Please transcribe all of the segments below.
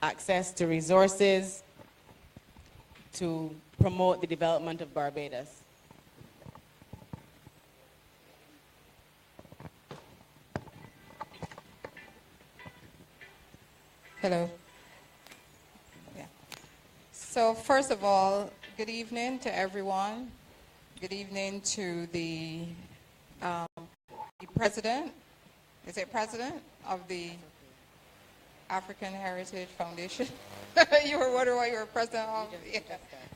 access to resources to promote the development of Barbados. Hello. Yeah. So first of all, good evening to everyone. Good evening to the president. Is it president of the African Heritage Foundation? You were wondering why you were president of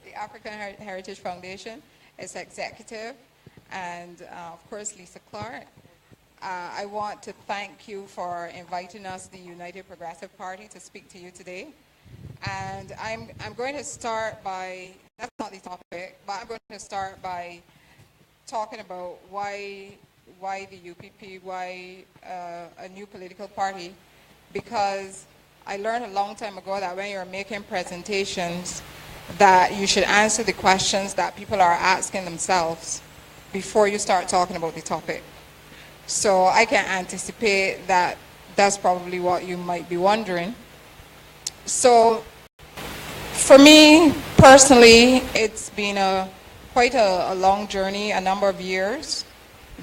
the African Heritage Foundation. It's executive, and of course Lisa Clark. I want to thank you for inviting us, the United Progressive Party, to speak to you today. And I'm going to start by, that's not the topic, but I'm going to start by talking about why the UPP, why a new political party, because I learned a long time ago that when you're making presentations, that you should answer the questions that people are asking themselves before you start talking about the topic. So I can anticipate that that's probably what you might be wondering. So for me personally, it's been quite a long journey, a number of years,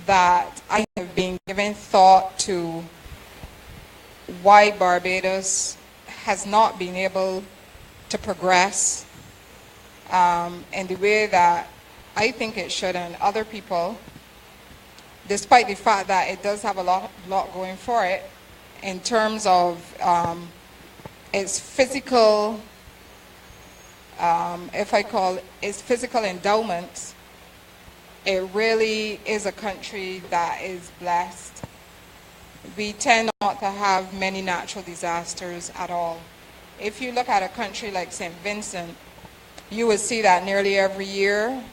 that I have been giving thought to why Barbados has not been able to progress in the way that I think it should, and other people, despite the fact that it does have a lot going for it in terms of its physical, if I call its physical endowments. It really is a country that is blessed. We tend not to have many natural disasters at all. If you look at a country like St. Vincent, you will see that nearly every year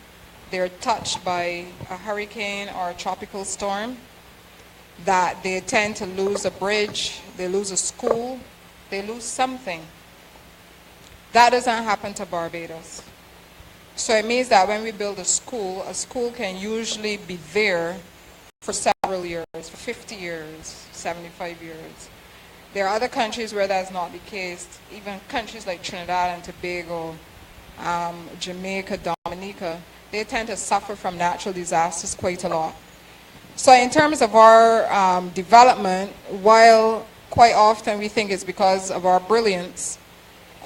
they're touched by a hurricane or a tropical storm, that they tend to lose a bridge, they lose a school, they lose something. That doesn't happen to Barbados. So it means that when we build a school can usually be there for several years, for 50 years, 75 years. There are other countries where that's not the case, even countries like Trinidad and Tobago, Jamaica, Dominica, they tend to suffer from natural disasters quite a lot. So in terms of our development, while quite often we think it's because of our brilliance,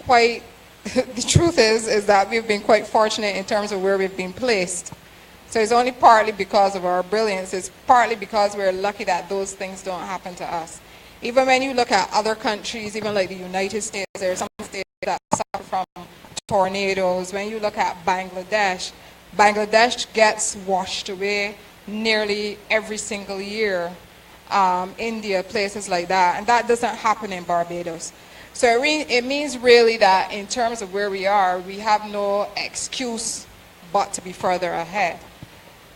the truth is that we've been quite fortunate in terms of where we've been placed. So it's only partly because of our brilliance, it's partly because we're lucky that those things don't happen to us. Even when you look at other countries, even like the United States, there are some states that suffer from tornadoes. When you look at Bangladesh gets washed away nearly every single year. India, places like that, and that doesn't happen in Barbados. So it means really that in terms of where we are, we have no excuse but to be further ahead.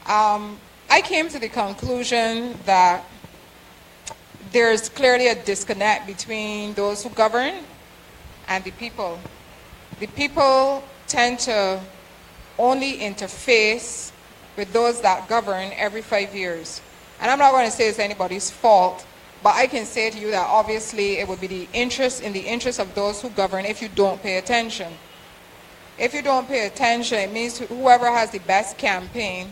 I came to the conclusion that there's clearly a disconnect between those who govern and the people. The people tend to only interface with those that govern every 5 years. And I'm not going to say it's anybody's fault, but I can say to you that obviously it would be in the interest of those who govern if you don't pay attention. If you don't pay attention, it means whoever has the best campaign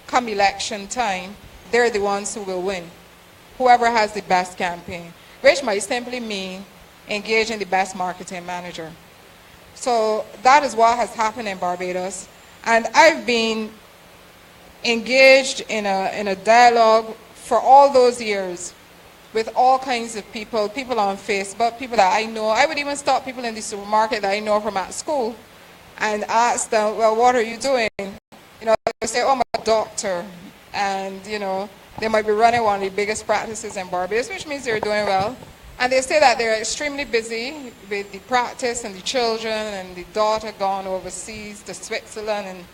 come election time, they're the ones who will win. Whoever has the best campaign, which might simply mean engaging the best marketing manager. So that is what has happened in Barbados. And I've been engaged in a dialogue for all those years with all kinds of people on Facebook, people that I know. I would even stop people in the supermarket that I know from at school and ask them, well, what are you doing? You know, they say, oh, I'm a doctor. And, you know, they might be running one of the biggest practices in Barbados, which means they're doing well. And they say that they're extremely busy with the practice and the children and the daughter gone overseas to Switzerland, and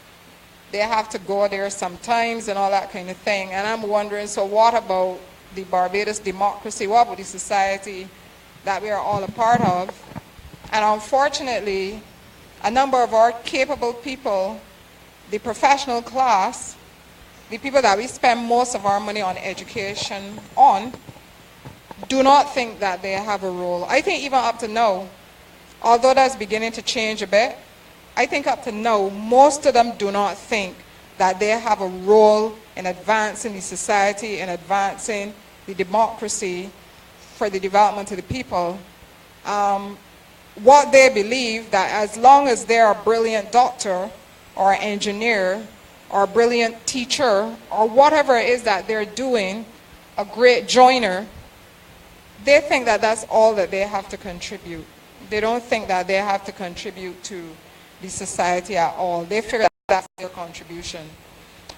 they have to go there sometimes and all that kind of thing. And I'm wondering, so what about the Barbados democracy? What about the society that we are all a part of? And unfortunately, a number of our capable people, the professional class, the people that we spend most of our money on education on, do not think that they have a role. I think even up to now, although that's beginning to change a bit, I think up to now, most of them do not think that they have a role in advancing the society, in advancing the democracy for the development of the people. What they believe that as long as they're a brilliant doctor or engineer or a brilliant teacher or whatever it is that they're doing, a great joiner, they think that that's all that they have to contribute. They don't think that they have to contribute to the society at all. They figure that that's their contribution.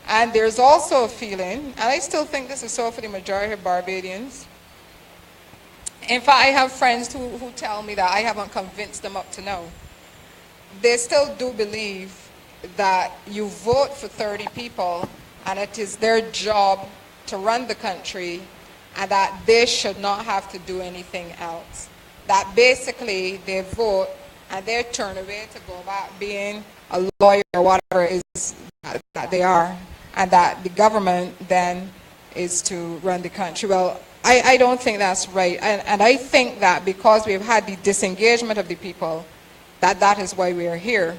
And there's also a feeling, and I still think this is so for the majority of Barbadians. In fact, I have friends who tell me that I haven't convinced them up to now. They still do believe that you vote for 30 people and it is their job to run the country and that they should not have to do anything else. That basically they vote and they turn away to go back being a lawyer or whatever it is that they are, and that the government then is to run the country. Well, I don't think that's right. And I think that because we've had the disengagement of the people, that is why we are here.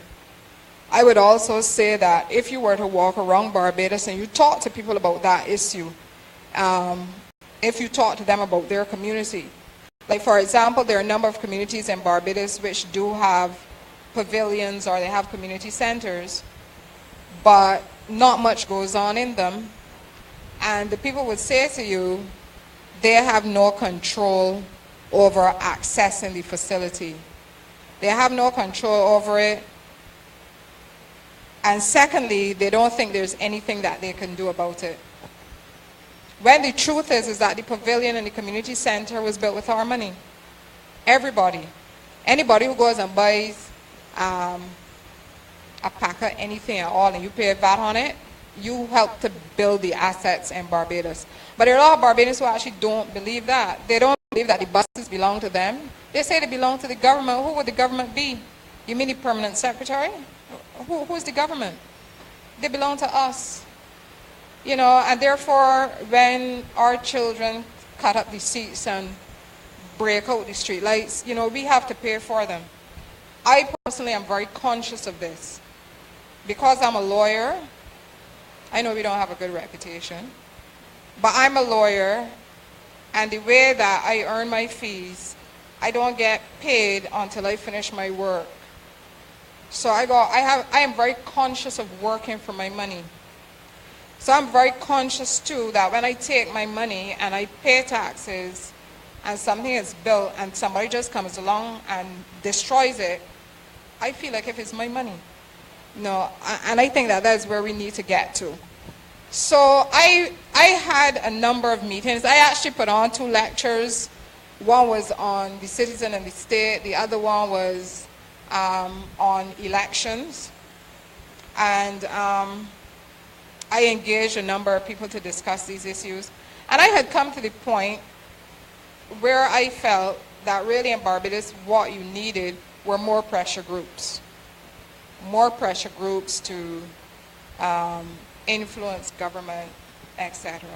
I would also say that if you were to walk around Barbados and you talk to people about that issue, if you talk to them about their community, like for example, there are a number of communities in Barbados which do have pavilions or they have community centers, but not much goes on in them. And the people would say to you, they have no control over accessing the facility. They have no control over it. And secondly, they don't think there's anything that they can do about it. When the truth is that the pavilion and the community center was built with our money. Everybody. Anybody who goes and buys a pack of anything at all and you pay a VAT on it, you help to build the assets in Barbados. But there are a lot of Barbadians who actually don't believe that. They don't believe that the buses belong to them. They say they belong to the government. Who would the government be? You mean the permanent secretary? Who's the government? They belong to us. You know, and therefore, when our children cut up the seats and break out the street lights, you know, we have to pay for them. I personally am very conscious of this. Because I'm a lawyer, I know we don't have a good reputation, but I'm a lawyer, and the way that I earn my fees, I don't get paid until I finish my work. So I am very conscious of working for my money. So I'm very conscious too that when I take my money and I pay taxes and something is built and somebody just comes along and destroys it, I feel like if it's my money. No, and I think that that's where we need to get to. So I had a number of meetings. I actually put on 2 lectures. One was on the citizen and the state. The other one was on elections. And I engaged a number of people to discuss these issues. And I had come to the point where I felt that really in Barbados what you needed were more pressure groups. More pressure groups to influence government, etc.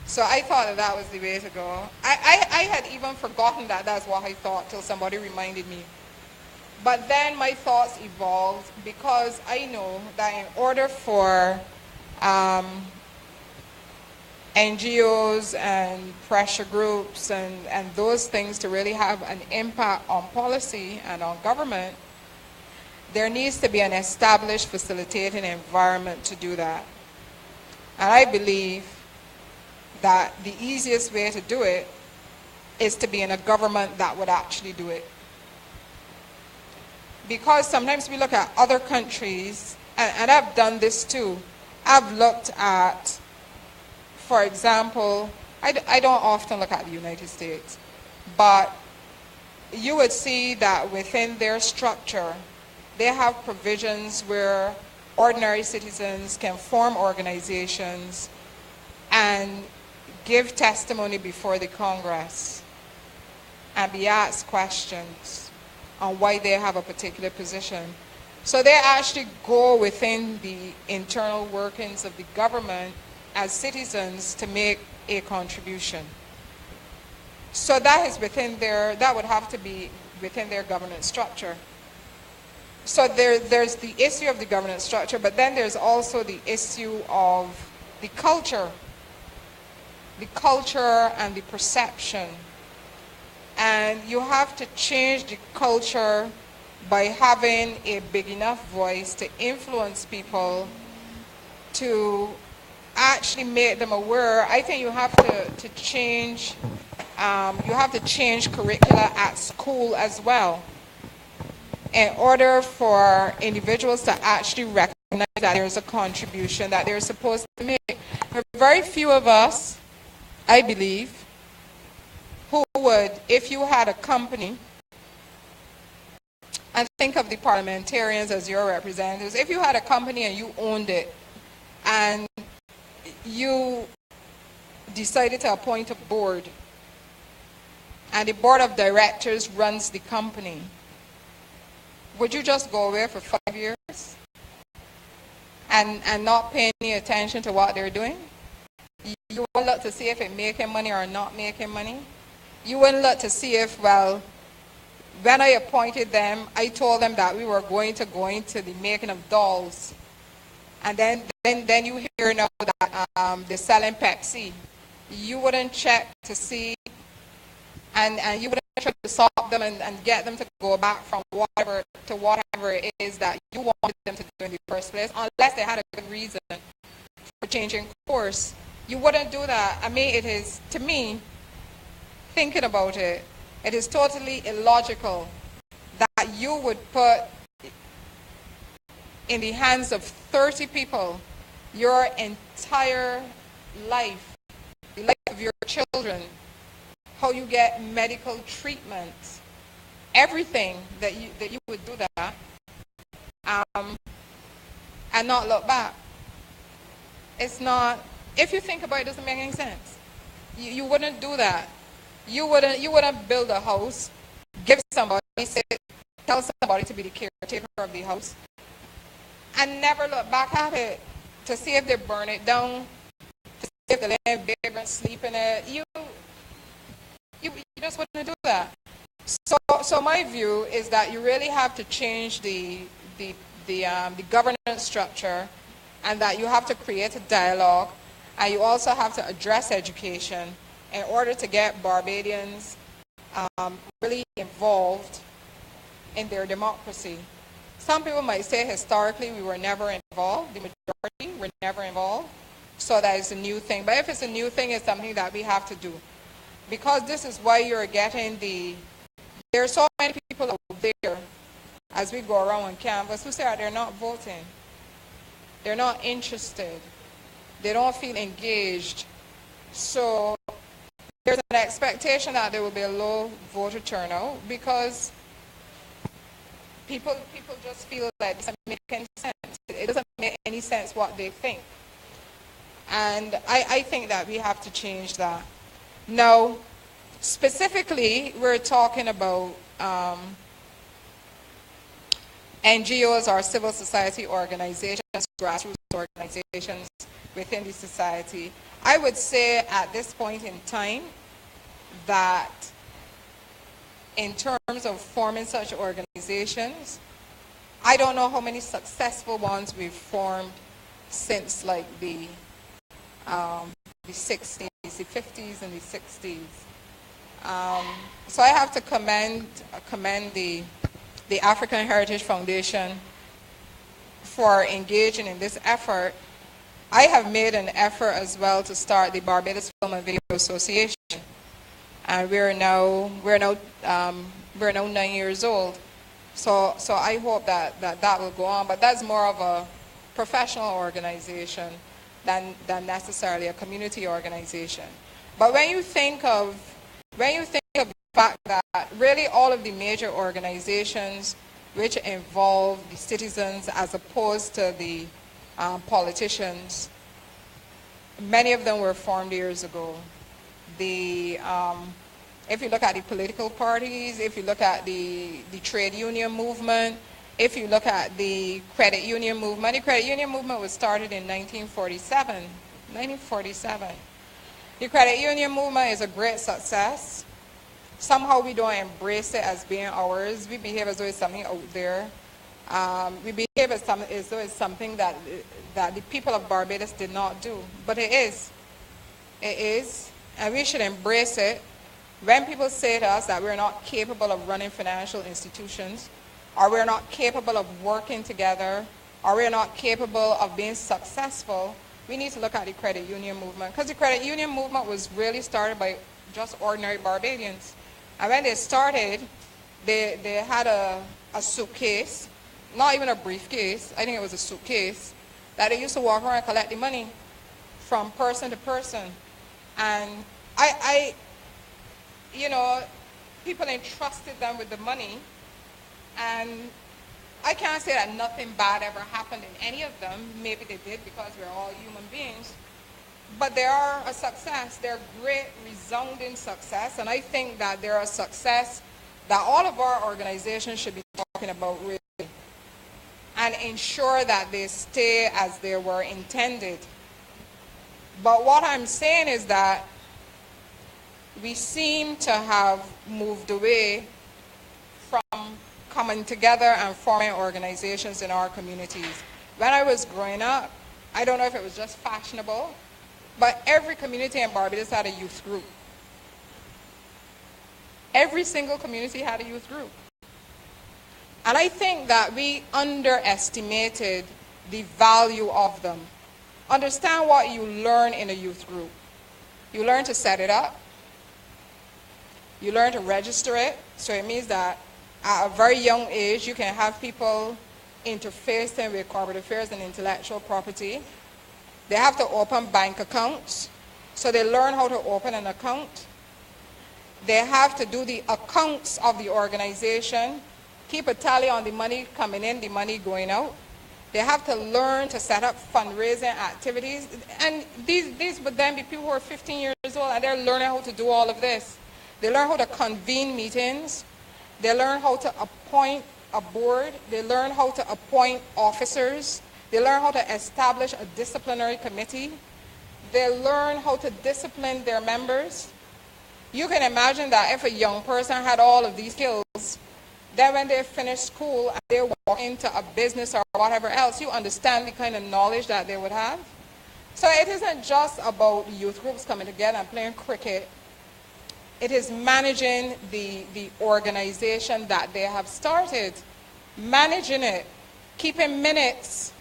So I thought that was the way to go. I had even forgotten that that's what I thought till somebody reminded me. But then my thoughts evolved because I know that in order for NGOs and pressure groups and those things to really have an impact on policy and on government, there needs to be an established facilitating environment to do that. And I believe that the easiest way to do it is to be in a government that would actually do it. Because sometimes we look at other countries, and I've done this too. I've looked at, for example, I don't often look at the United States, but you would see that within their structure, they have provisions where ordinary citizens can form organizations and give testimony before the Congress and be asked questions on why they have a particular position. So they actually go within the internal workings of the government as citizens to make a contribution. So that is within that would have to be within their governance structure. So there's the issue of the governance structure, but then there's also the issue of the culture and the perception. And you have to change the culture by having a big enough voice to influence people, to actually make them aware. I think you have to change, curricula at school as well, in order for individuals to actually recognize that there's a contribution that they're supposed to make. There are very few of us, I believe, who would, if you had a company, and think of the parliamentarians as your representatives, if you had a company and you owned it, and you decided to appoint a board, and the board of directors runs the company, would you just go away for 5 years and not pay any attention to what they're doing? You wouldn't look to see if it's making money or not making money. You wouldn't look to see if, well, when I appointed them, I told them that we were going to go into the making of dolls. And then you hear now that they're selling Pepsi. You wouldn't check to see, and you wouldn't try to stop them and get them to go back from whatever it is that you wanted them to do in the first place, unless they had a good reason for changing course. You wouldn't do that. I mean, it is, to me, thinking about it, it is totally illogical that you would put in the hands of 30 people your entire life, the life of your children, how you get medical treatment, everything that you would do that, and not look back. It's not, if you think about it, it doesn't make any sense. You wouldn't do that. You wouldn't build a house, give somebody, tell somebody to be the caretaker of the house, and never look back at it to see if they burn it down, to see if the vagrants sleep in it. You just wouldn't do that. So my view is that you really have to change the governance structure, and that you have to create a dialogue, and you also have to address education in order to get Barbadians really involved in their democracy. Some people might say historically we were never involved, the majority were never involved, so that is a new thing. But if it's a new thing, it's something that we have to do. Because this is why you're getting there are so many people out there as we go around on canvas who say that they're not voting. They're not interested. They don't feel engaged. So there's an expectation that there will be a low voter turnout because people just feel that it doesn't make any sense. It doesn't make any sense what they think. And I think that we have to change that. Now, specifically, we're talking about NGOs or civil society organizations, grassroots organizations within the society. I would say at this point in time that in terms of forming such organizations, I don't know how many successful ones we've formed since like the 60s, the 50s and the 60s. So I have to commend the African Heritage Foundation for engaging in this effort. I have made an effort as well to start the Barbados Film and Video Association, and we're now 9 years old. So I hope that will go on, but that's more of a professional organization than necessarily a community organization. But when you think of the fact that really all of the major organizations which involve the citizens as opposed to the politicians, many of them were formed years ago. If you look at the political parties, if you look at the trade union movement, if you look at the credit union movement, the credit union movement was started in 1947. The credit union movement is a great success. Somehow we don't embrace it as being ours. We behave as though it's something out there. We behave as though it's something that the people of Barbados did not do. But it is. It is. And we should embrace it. When people say to us that we're not capable of running financial institutions, or we're not capable of working together, or we're not capable of being successful, we need to look at the credit union movement. Because the credit union movement was really started by just ordinary Barbadians. And when they started, they had a suitcase, not even a briefcase, I think it was a suitcase, that they used to walk around and collect the money from person to person. And you know, people entrusted them with the money, and I can't say that nothing bad ever happened in any of them. Maybe they did, because we're all human beings. But they are a success. They're great, resounding success. And I think that they're a success that all of our organizations should be talking about, really, and ensure that they stay as they were intended. But what I'm saying is that we seem to have moved away from coming together and forming organizations in our communities. When I was growing up, I don't know if it was just fashionable, but every community in Barbados had a youth group. Every single community had a youth group. And I think that we underestimated the value of them. Understand what you learn in a youth group. You learn to set it up. You learn to register it. So it means that at a very young age, you can have people interfacing with corporate affairs and intellectual property. They have to open bank accounts. So they learn how to open an account. They have to do the accounts of the organization, keep a tally on the money coming in, the money going out. They have to learn to set up fundraising activities. And these would then be people who are 15 years old, and they're learning how to do all of this. They learn how to convene meetings. They learn how to appoint a board. They learn how to appoint officers. They learn how to establish a disciplinary committee. They learn how to discipline their members. You can imagine that if a young person had all of these skills, then when they finish school and they walk into a business or whatever else, you understand the kind of knowledge that they would have. So it isn't just about youth groups coming together and playing cricket. It is managing the organization that they have started, managing it, keeping minutes,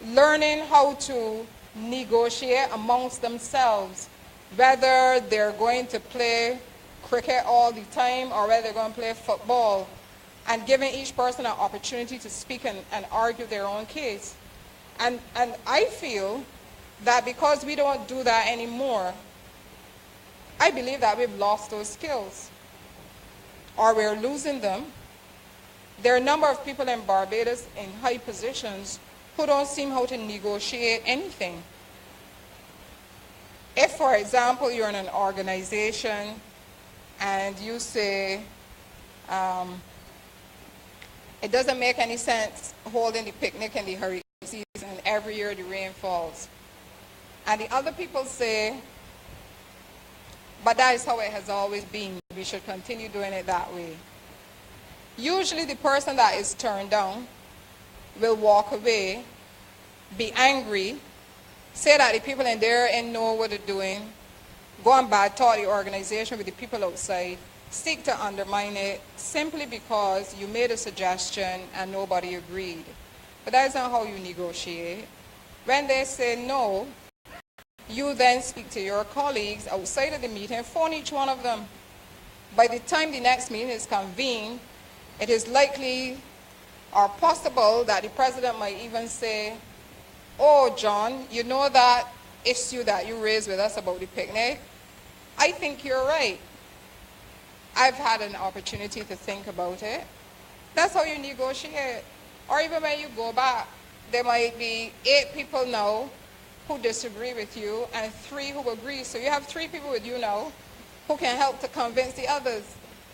learning how to negotiate amongst themselves, whether they're going to play cricket all the time or whether they're going to play football, and giving each person an opportunity to speak and argue their own case. And I feel that because we don't do that anymore, I believe that we've lost those skills, or we're losing them. There are a number of people in Barbados in high positions who don't seem how to negotiate anything. If, for example, you're in an organization and you say, it doesn't make any sense holding the picnic in the hurricane season and every year the rain falls. And the other people say, but that is how it has always been. We should continue doing it that way. Usually the person that is turned down will walk away, be angry, say that the people in there ain't know what they're doing, go and bad talk the organization with the people outside, seek to undermine it simply because you made a suggestion and nobody agreed. But that is not how you negotiate. When they say no, you then speak to your colleagues outside of the meeting, phone each one of them. By the time the next meeting is convened, it is likely or possible that the president might even say, oh, John, you know that issue that you raised with us about the picnic? I think you're right. I've had an opportunity to think about it. That's how you negotiate. Or even when you go back, there might be 8 people now who disagree with you and 3 who agree. So you have 3 people with you now who can help to convince the others.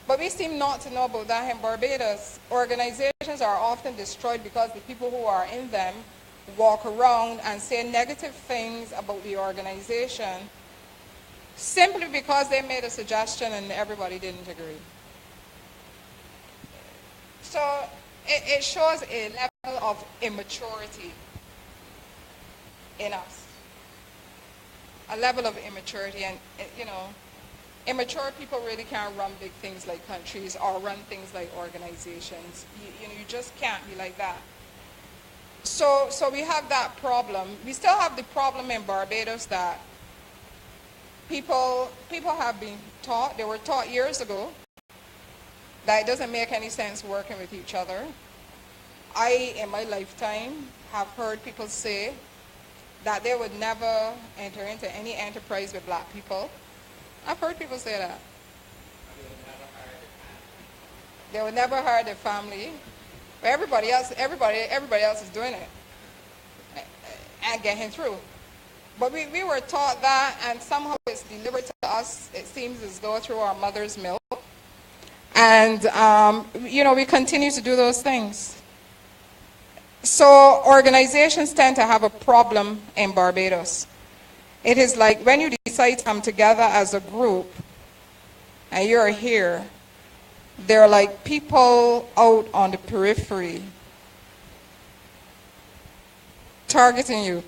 But we seem not to know about that in Barbados. Organizations are often destroyed because the people who are in them walk around and say negative things about the organization. simply because they made a suggestion and everybody didn't agree. So it shows a level of immaturity in us. A level of immaturity, and you know, immature people really can't run big things like countries or run things like organizations. You know, you just can't be like that. So we have that problem. We still have the problem in Barbados that people have been taught, they were taught years ago, that it doesn't make any sense working with each other. I, in my lifetime, have heard people say that they would never enter into any enterprise with black people. I've heard people say that. They would never hire their family. But everybody else is doing it and getting through. But we were taught that, and somehow it's delivered to us, it seems as though through our mother's milk. And, you know, we continue to do those things. So organizations tend to have a problem in Barbados. It is like when you decide to come together as a group, and you're here, there are like people out on the periphery targeting you.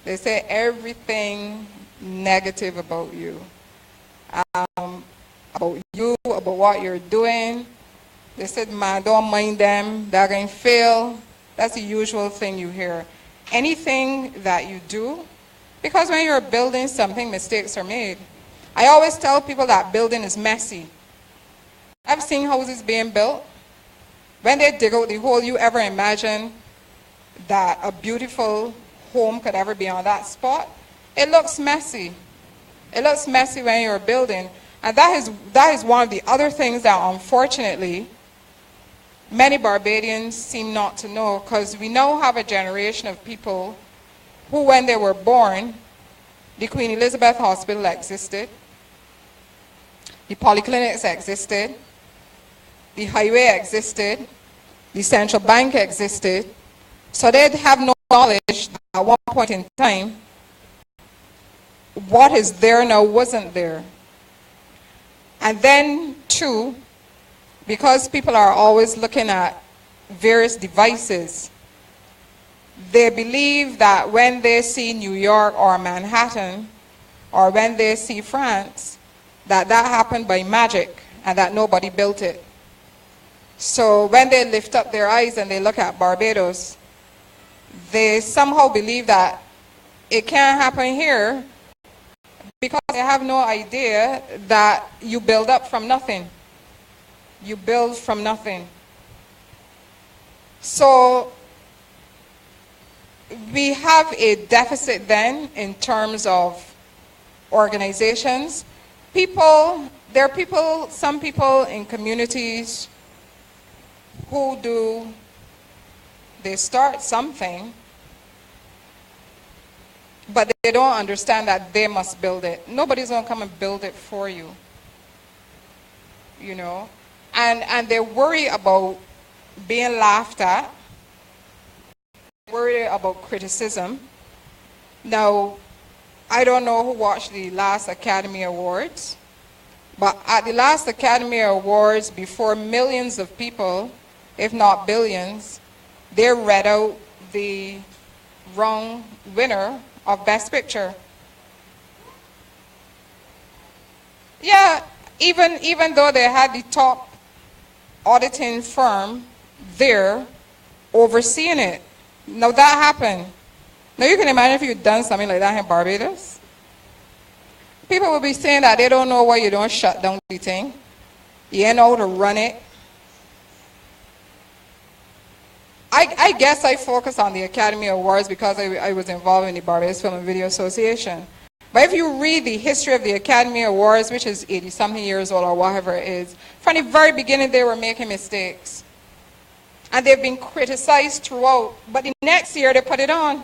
They say everything negative about you. About you, about what you're doing. They said, man, don't mind them, they're going to fail. That's the usual thing you hear. Anything that you do, because when you're building something, mistakes are made. I always tell people that building is messy. I've seen houses being built. When they dig out the hole, you ever imagine that a beautiful home could ever be on that spot? It looks messy. It looks messy when you're building. And that is one of the other things that, unfortunately, many Barbadians seem not to know, because we now have a generation of people who, when they were born, the Queen Elizabeth Hospital existed, the polyclinics existed, the highway existed, the central bank existed, so they have no knowledge that at one point in time, what is there now wasn't there. And then, too, because people are always looking at various devices, they believe that when they see New York or Manhattan, or when they see France, that happened by magic and that nobody built it. So when they lift up their eyes and they look at Barbados, they somehow believe that it can't happen here, because they have no idea that you build up from nothing. You build from nothing. So we have a deficit then in terms of organizations. There are some people in communities who they start something, but they don't understand that they must build it. Nobody's going to come and build it for you. You know? And they worry about being laughed at, worry about criticism. Now, I don't know who watched the last Academy Awards, but at the last Academy Awards, before millions of people, if not billions, they read out the wrong winner of Best Picture. Yeah, even though they had the top auditing firm there overseeing it. Now that happened. Now you can imagine if you'd done something like that in Barbados. People will be saying that they don't know why you don't shut down the thing. You ain't know how to run it. I guess I focus on the Academy Awards because I was involved in the Barbados Film and Video Association. But if you read the history of the Academy Awards, which is 80-something years old or whatever it is, from the very beginning they were making mistakes. And they've been criticized throughout. But the next year they put it on.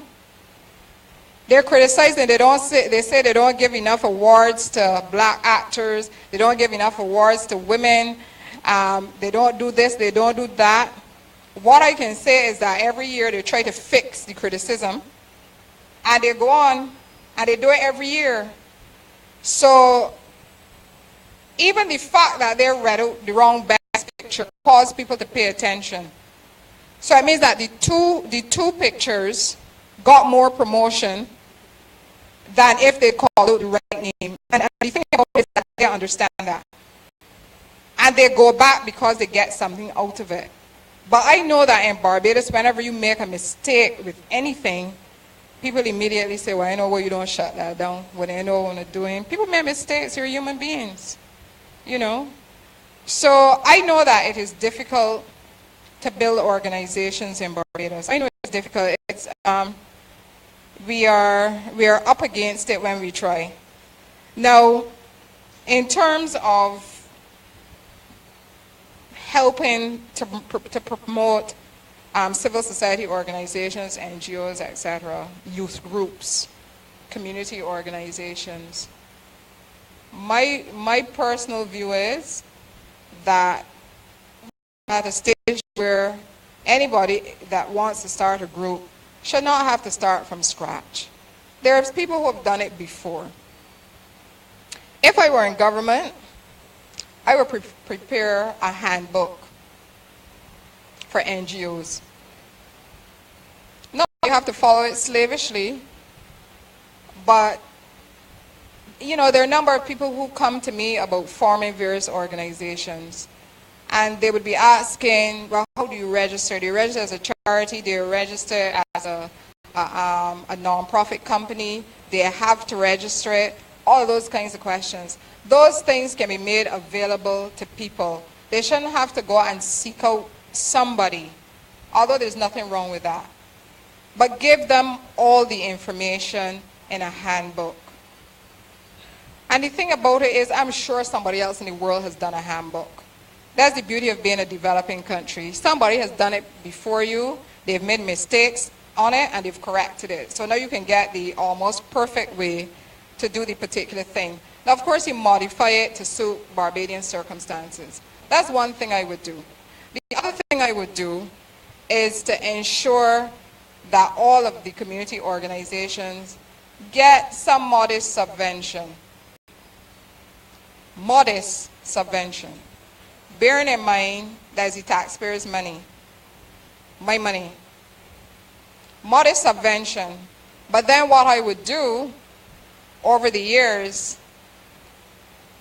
They're criticizing, they say they don't give enough awards to black actors, they don't give enough awards to women, they don't do this, they don't do that. What I can say is that every year they try to fix the criticism, and they go on, and they do it every year. So even the fact that they read out the wrong best picture caused people to pay attention. So it means that the two pictures got more promotion than if they called out the right name. And the thing about it is that they understand that. And they go back because they get something out of it. But I know that in Barbados, whenever you make a mistake with anything, people immediately say, well, I know why you don't shut that down. What I know what you're doing. People make mistakes. You're human beings. You know? So I know that it is difficult to build organizations in Barbados. I know it's difficult. It's, we are up against it when we try. Now, in terms of helping to promote civil society organizations, NGOs, etc., youth groups, community organizations, my personal view is that at a stage where anybody that wants to start a group should not have to start from scratch. There's people who have done it before. If I were in government, I would prepare a handbook for NGOs. No, you have to follow it slavishly, but you know, there are a number of people who come to me about forming various organizations, and they would be asking, well, how do you register? Do you register as a charity? Do you register as a non-profit company? Do you have to register it? All of those kinds of questions. Those things can be made available to people. They shouldn't have to go and seek out somebody, although there's nothing wrong with that. But give them all the information in a handbook. And the thing about it is, I'm sure somebody else in the world has done a handbook. That's the beauty of being a developing country. Somebody has done it before you, they've made mistakes on it, and they've corrected it. So now you can get the almost perfect way to do the particular thing. Now, of course, you modify it to suit Barbadian circumstances. That's one thing I would do. The other thing I would do is to ensure that all of the community organizations get some modest subvention. Modest subvention. Bearing in mind that is the taxpayers' money, my money. Modest subvention. But then what I would do over the years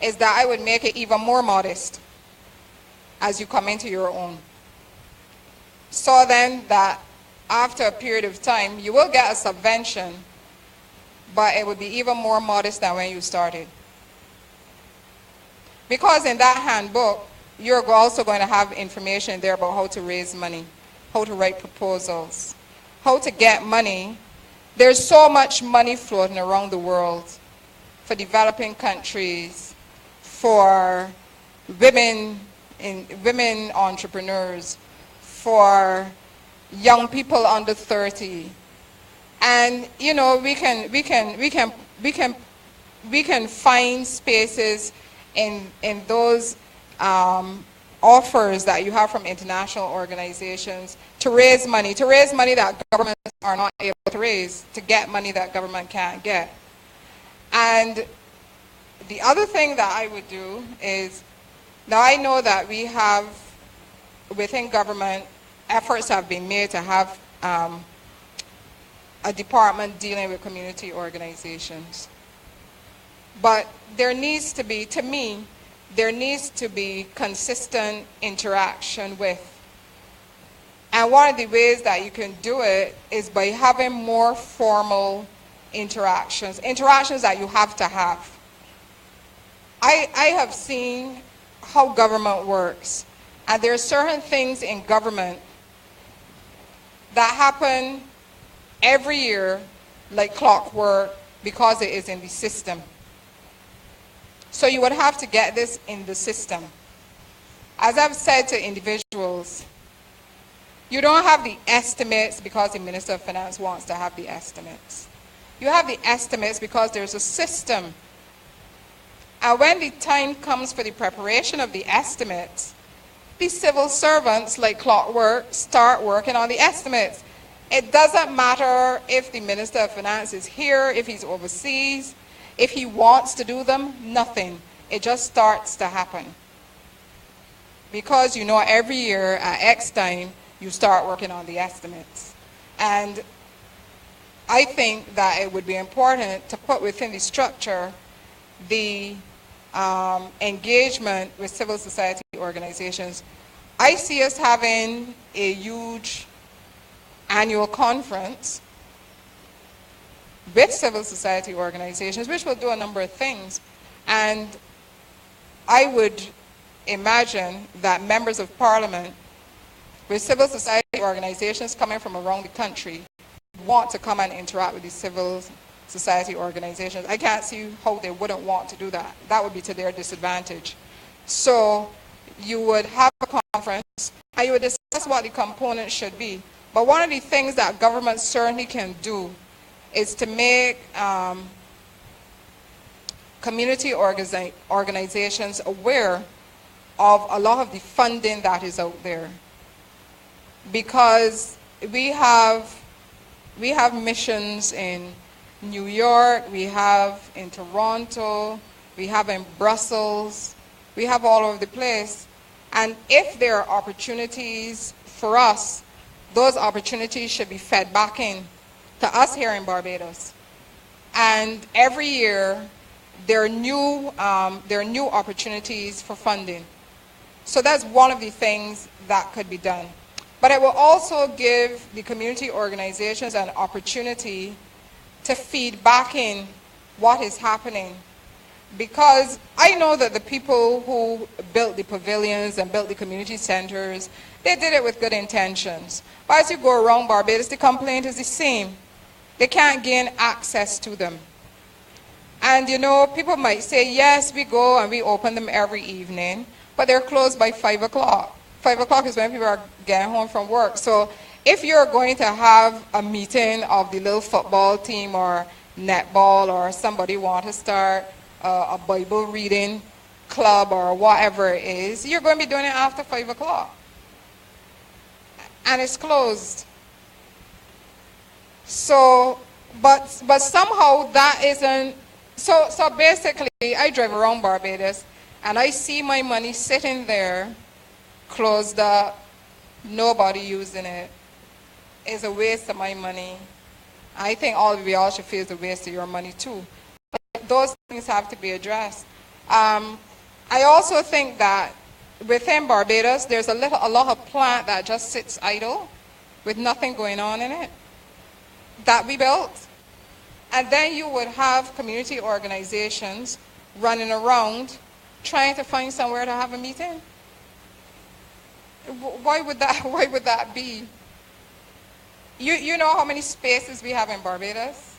is that I would make it even more modest as you come into your own. So then that after a period of time, you will get a subvention, but it would be even more modest than when you started. Because in that handbook, you're also going to have information there about how to raise money, how to write proposals, how to get money. There's so much money floating around the world for developing countries, for women entrepreneurs, for young people under 30. And you know, we can find spaces in those offers that you have from international organizations to raise money that governments are not able to raise, to get money that government can't get. And the other thing that I would do is, now I know that we have, within government, efforts have been made to have a department dealing with community organizations. But there needs to be, to me, there needs to be consistent interaction with. And one of the ways that you can do it is by having more formal interactions that you have to have. I have seen how government works, and there are certain things in government that happen every year like clockwork because it is in the system. So you would have to get this in the system. As I've said to individuals, you don't have the estimates because the Minister of Finance wants to have the estimates. You have the estimates because there's a system. And when the time comes for the preparation of the estimates, the civil servants, like clockwork, start working on the estimates. It doesn't matter if the Minister of Finance is here, if he's overseas. If he wants to do them, nothing. It just starts to happen. Because you know every year at X time, you start working on the estimates. And I think that it would be important to put within the structure the engagement with civil society organizations. I see us having a huge annual conference with civil society organizations, which will do a number of things. And I would imagine that members of parliament with civil society organizations coming from around the country want to come and interact with these civil society organizations. I can't see how they wouldn't want to do that. That would be to their disadvantage. So you would have a conference and you would discuss what the components should be. But one of the things that government certainly can do is to make community organizations aware of a lot of the funding that is out there. Because we have missions in New York, we have in Toronto, we have in Brussels, we have all over the place. And if there are opportunities for us, those opportunities should be fed back in to us here in Barbados. And every year, there are new opportunities for funding. So that's one of the things that could be done. But it will also give the community organizations an opportunity to feed back in what is happening. Because I know that the people who built the pavilions and built the community centers, they did it with good intentions. But as you go around Barbados, the complaint is the same. They can't gain access to them. And you know, people might say, yes, we go and we open them every evening, but they're closed by 5 o'clock. 5 o'clock is when people are getting home from work. So if you're going to have a meeting of the little football team or netball, or somebody want to start a Bible reading club or whatever it is, you're going to be doing it after 5 o'clock. And it's closed. So, but somehow that isn't, so basically I drive around Barbados and I see my money sitting there, closed up, nobody using it. It's a waste of my money. I think we all should feel it's a waste of your money too. But those things have to be addressed. I also think that within Barbados, there's a lot of plant that just sits idle with nothing going on in it that we built. And then you would have community organizations running around trying to find somewhere to have a meeting. Why would that be? You know how many spaces we have in Barbados?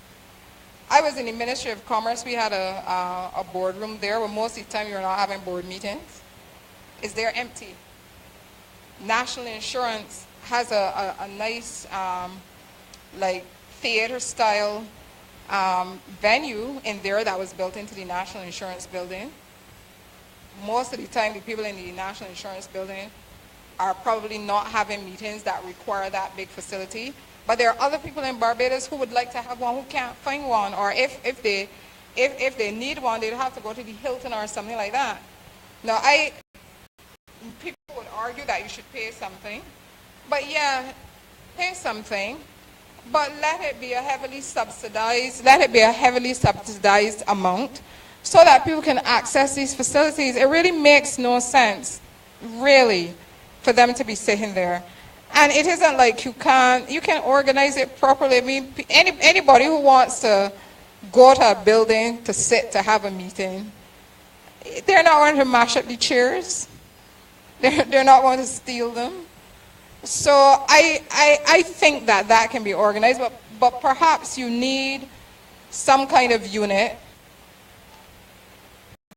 I was in the Ministry of Commerce. We had a boardroom there where most of the time you're not having board meetings. It's there empty. National Insurance has a nice like theater style venue in there that was built into the National Insurance building. Most of the time the people in the National Insurance building are probably not having meetings that require that big facility. But there are other people in Barbados who would like to have one who can't find one, or if they need one, they'd have to go to the Hilton or something like that. Now, people would argue that you should pay something, but yeah, pay something, but let it be a heavily subsidized amount so that people can access these facilities. It really makes no sense, really, for them to be sitting there. And it isn't like you can organize it properly. I mean, anybody who wants to go to a building to sit to have a meeting, they're not going to mash up the chairs. They're not going to steal them. So I think that can be organized, but perhaps you need some kind of unit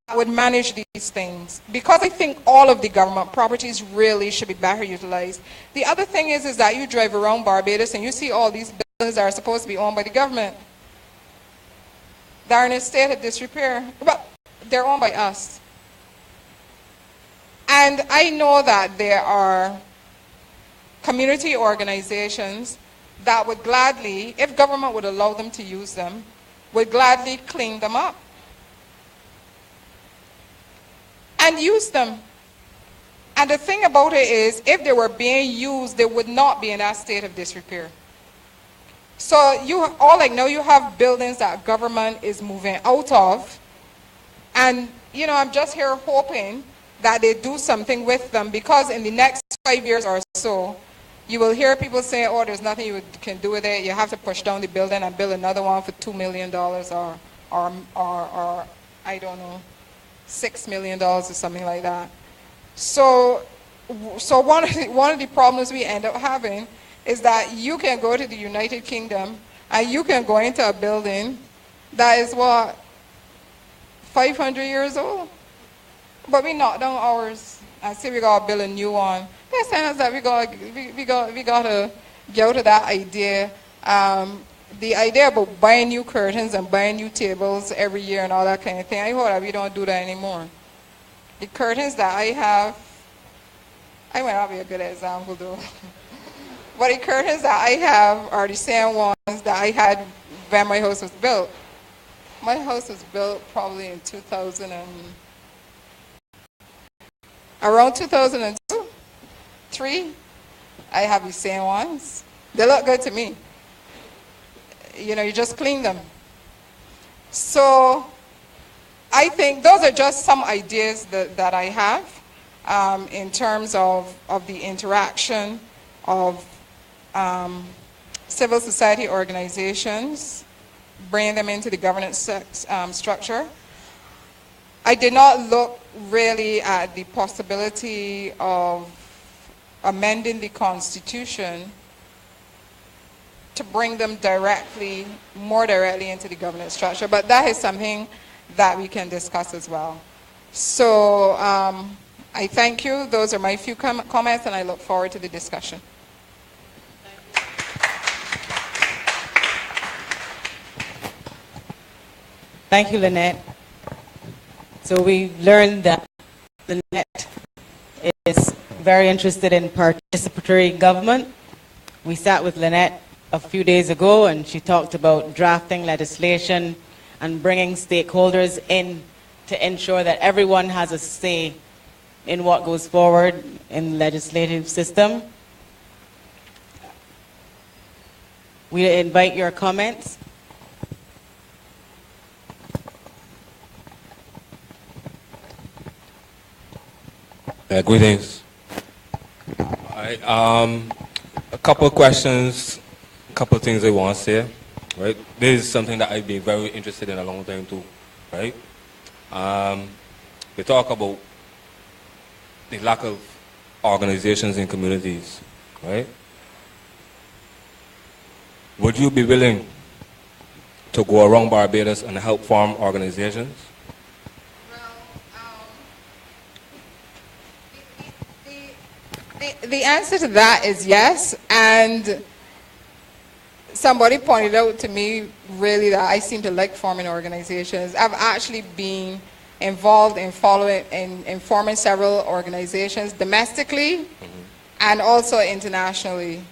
that would manage these things, because I think all of the government properties really should be better utilized. The other thing is that you drive around Barbados and you see all these buildings that are supposed to be owned by the government. They're in a state of disrepair, but they're owned by us. And I know that there are community organizations that would gladly, if government would allow them to use them, would gladly clean them up. and use them. And the thing about it is, if they were being used, they would not be in that state of disrepair. So all like now you have buildings that government is moving out of, and I'm just here hoping that they do something with them, because in the next 5 years or so, you will hear people say, oh, there's nothing you can do with it. You have to push down the building and build another one for $2 million or I don't know, $6 million or something like that. So one of the problems we end up having is that you can go to the United Kingdom and you can go into a building that is 500 years old, but we knock down ours and say we gotta build a new one. They're saying us that we gotta get out of that idea. The idea about buying new curtains and buying new tables every year and all that kind of thing, I hope that we don't do that anymore. The curtains that I have, I might not be a good example though, but the curtains that I have are the same ones that I had when my house was built. My house was built probably in around 2002, 3. I have the same ones. They look good to me. You just clean them. So I think those are just some ideas that I have in terms of the interaction of civil society organizations, bringing them into the governance structure. I did not look really at the possibility of amending the Constitution to bring them more directly into the governance structure, but that is something that we can discuss as well. So I thank you. Those are my few comments, and I look forward to the discussion. Thank you, Lynette. So we learned that Lynette is very interested in participatory government. We sat with Lynette a few days ago, and she talked about drafting legislation and bringing stakeholders in to ensure that everyone has a say in what goes forward in the legislative system. We invite your comments. Greetings. A couple of questions, a couple of things I want to say. Right, this is something that I've been very interested in a long time too. Right, we talk about the lack of organizations in communities. Right, would you be willing to go around Barbados and help form organizations? The answer to that is yes, and somebody pointed out to me really that I seem to like forming organizations. I've actually been involved in forming several organizations domestically and also internationally.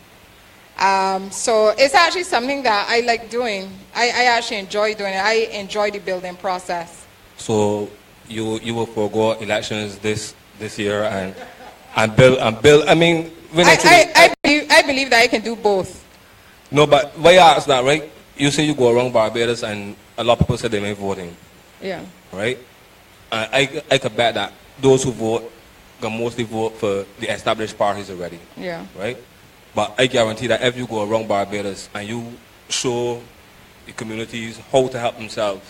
So it's actually something that I like doing. I actually enjoy doing it. I enjoy the building process. So you will forego elections this year and build. I mean, I believe that I can do both. No, but why I ask that, right? You say you go around Barbados and a lot of people say they ain't voting. Yeah. Right? I could bet that those who vote can mostly vote for the established parties already. Yeah. Right? But I guarantee that if you go around Barbados and you show the communities how to help themselves,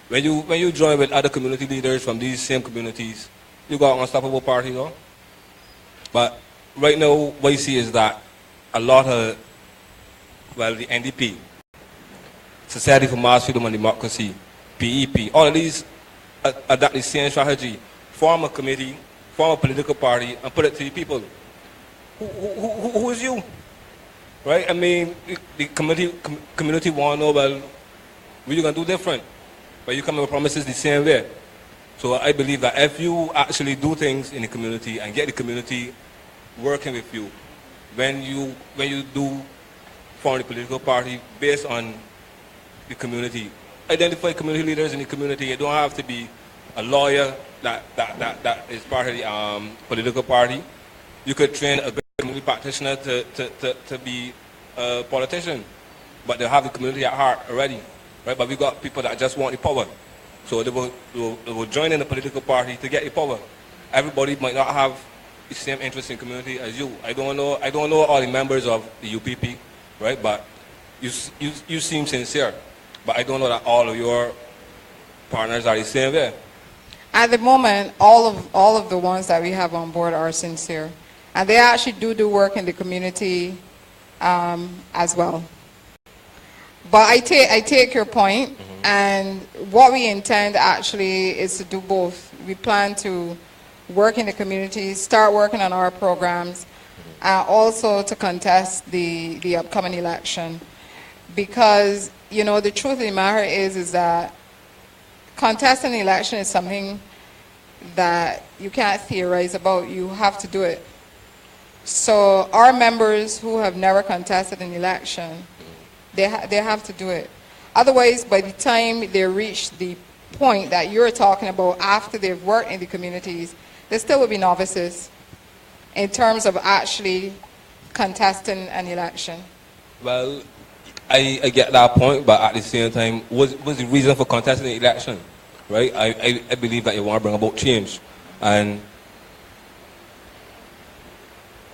when you join with other community leaders from these same communities, you got an unstoppable party, though. But right now, what you see is that a lot of, the NDP, Society for Mass Freedom and Democracy, PEP, all of these adopt the same strategy. Form a committee, form a political party, and put it to the people. Who is you? Right? I mean, the community want to know, well, what you going to do different? But you come with promises the same way. So I believe that if you actually do things in the community and get the community working with you, when you do form the political party based on the community, identify community leaders in the community. You don't have to be a lawyer that is part of the political party. You could train a good community practitioner to be a politician, but they have the community at heart already, right? But we got people that just want the power, so they will join in the political party to get the power. Everybody might not have the same interest in community as you. I don't know all the members of the UPP, right? But you seem sincere, but I don't know that all of your partners are the same way. At the moment, all of the ones that we have on board are sincere, and they actually do work in the community as well. But I take your point, and what we intend actually is to do both. We plan to work in the community, start working on our programs, also to contest the upcoming election, because the truth of the matter is that contesting the election is something that you can't theorize about. You have to do it. So our members who have never contested an election, they have to do it. Otherwise, by the time they reach the point that you're talking about, after they've worked in the communities, they still will be novices in terms of actually contesting an election. Well, I get that point, but at the same time, what's the reason for contesting the election, right? I believe that you want to bring about change, and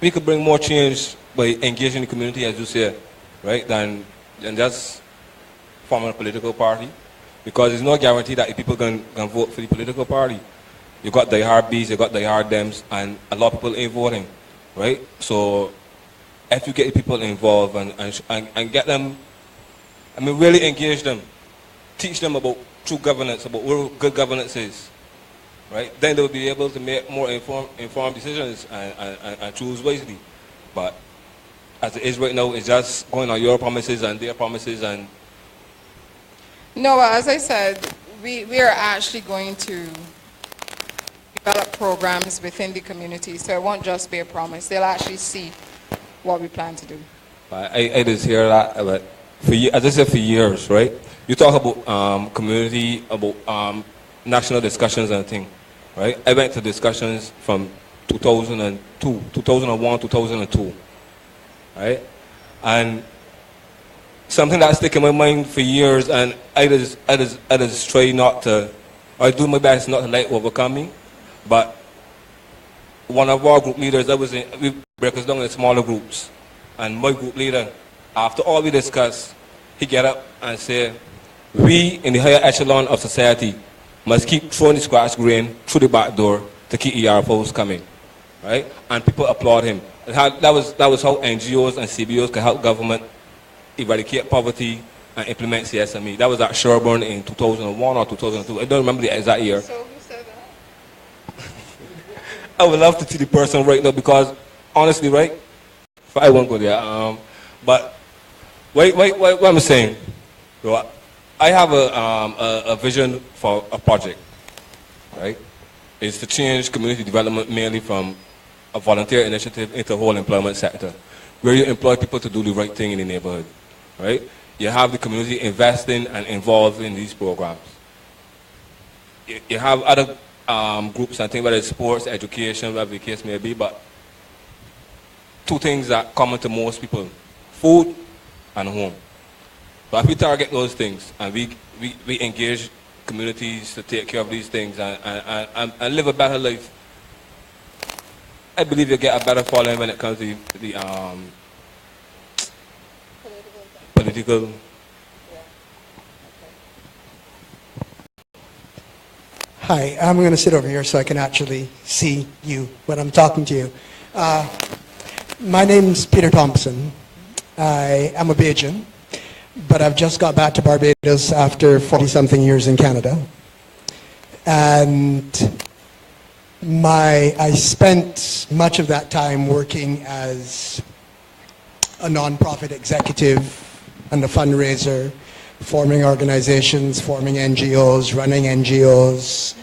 we could bring more change by engaging the community, as you say, right, than just forming a political party, because there's no guarantee that the people can vote for the political party. You got the hard Bs, you got the hard Dems, and a lot of people ain't voting, right? So if you get the people involved and get them, really engage them, teach them about true governance, about what good governance is, right? Then they'll be able to make more informed decisions and choose wisely. But as it is right now, it's just going on your promises and their promises. And no, as I said, we are actually going to develop programs within the community, so it won't just be a promise. They'll actually see what we plan to do. I just hear that, but as I said, for years, right? You talk about community, about national discussions and things, right? I went to discussions from 2001, 2002, right? And something that stick in my mind for years, and I just try not to, I do my best not to let it overcome me. But one of our group leaders, we break us down in smaller groups, and my group leader, after all we discussed, he get up and say, we in the higher echelon of society must keep throwing the scratch grain through the back door to keep ERFOs coming, right? And people applaud him. That was how NGOs and CBOs can help government eradicate poverty and implement CSME. That was at Sherborne in 2001 or 2002. I don't remember the exact year. So who said that? I would love to see the person right now, because honestly, right, I won't go there. But what I'm saying, I have a vision for a project, right? It's to change community development mainly from a volunteer initiative into a whole employment sector, where you employ people to do the right thing in the neighborhood, right? You have the community investing and involved in these programs. You have other groups, I think, whether it's sports, education, whatever the case may be, but two things that are common to most people: food and home. But if we target those things and we engage communities to take care of these things and live a better life, I believe you'll get a better following when it comes to the political. Hi, I'm going to sit over here so I can actually see you when I'm talking to you. My name's Peter Thompson. I am a Bajan, but I've just got back to Barbados after 40-something years in Canada. And I spent much of that time working as a non-profit executive and a fundraiser, forming organizations, forming NGOs, running NGOs,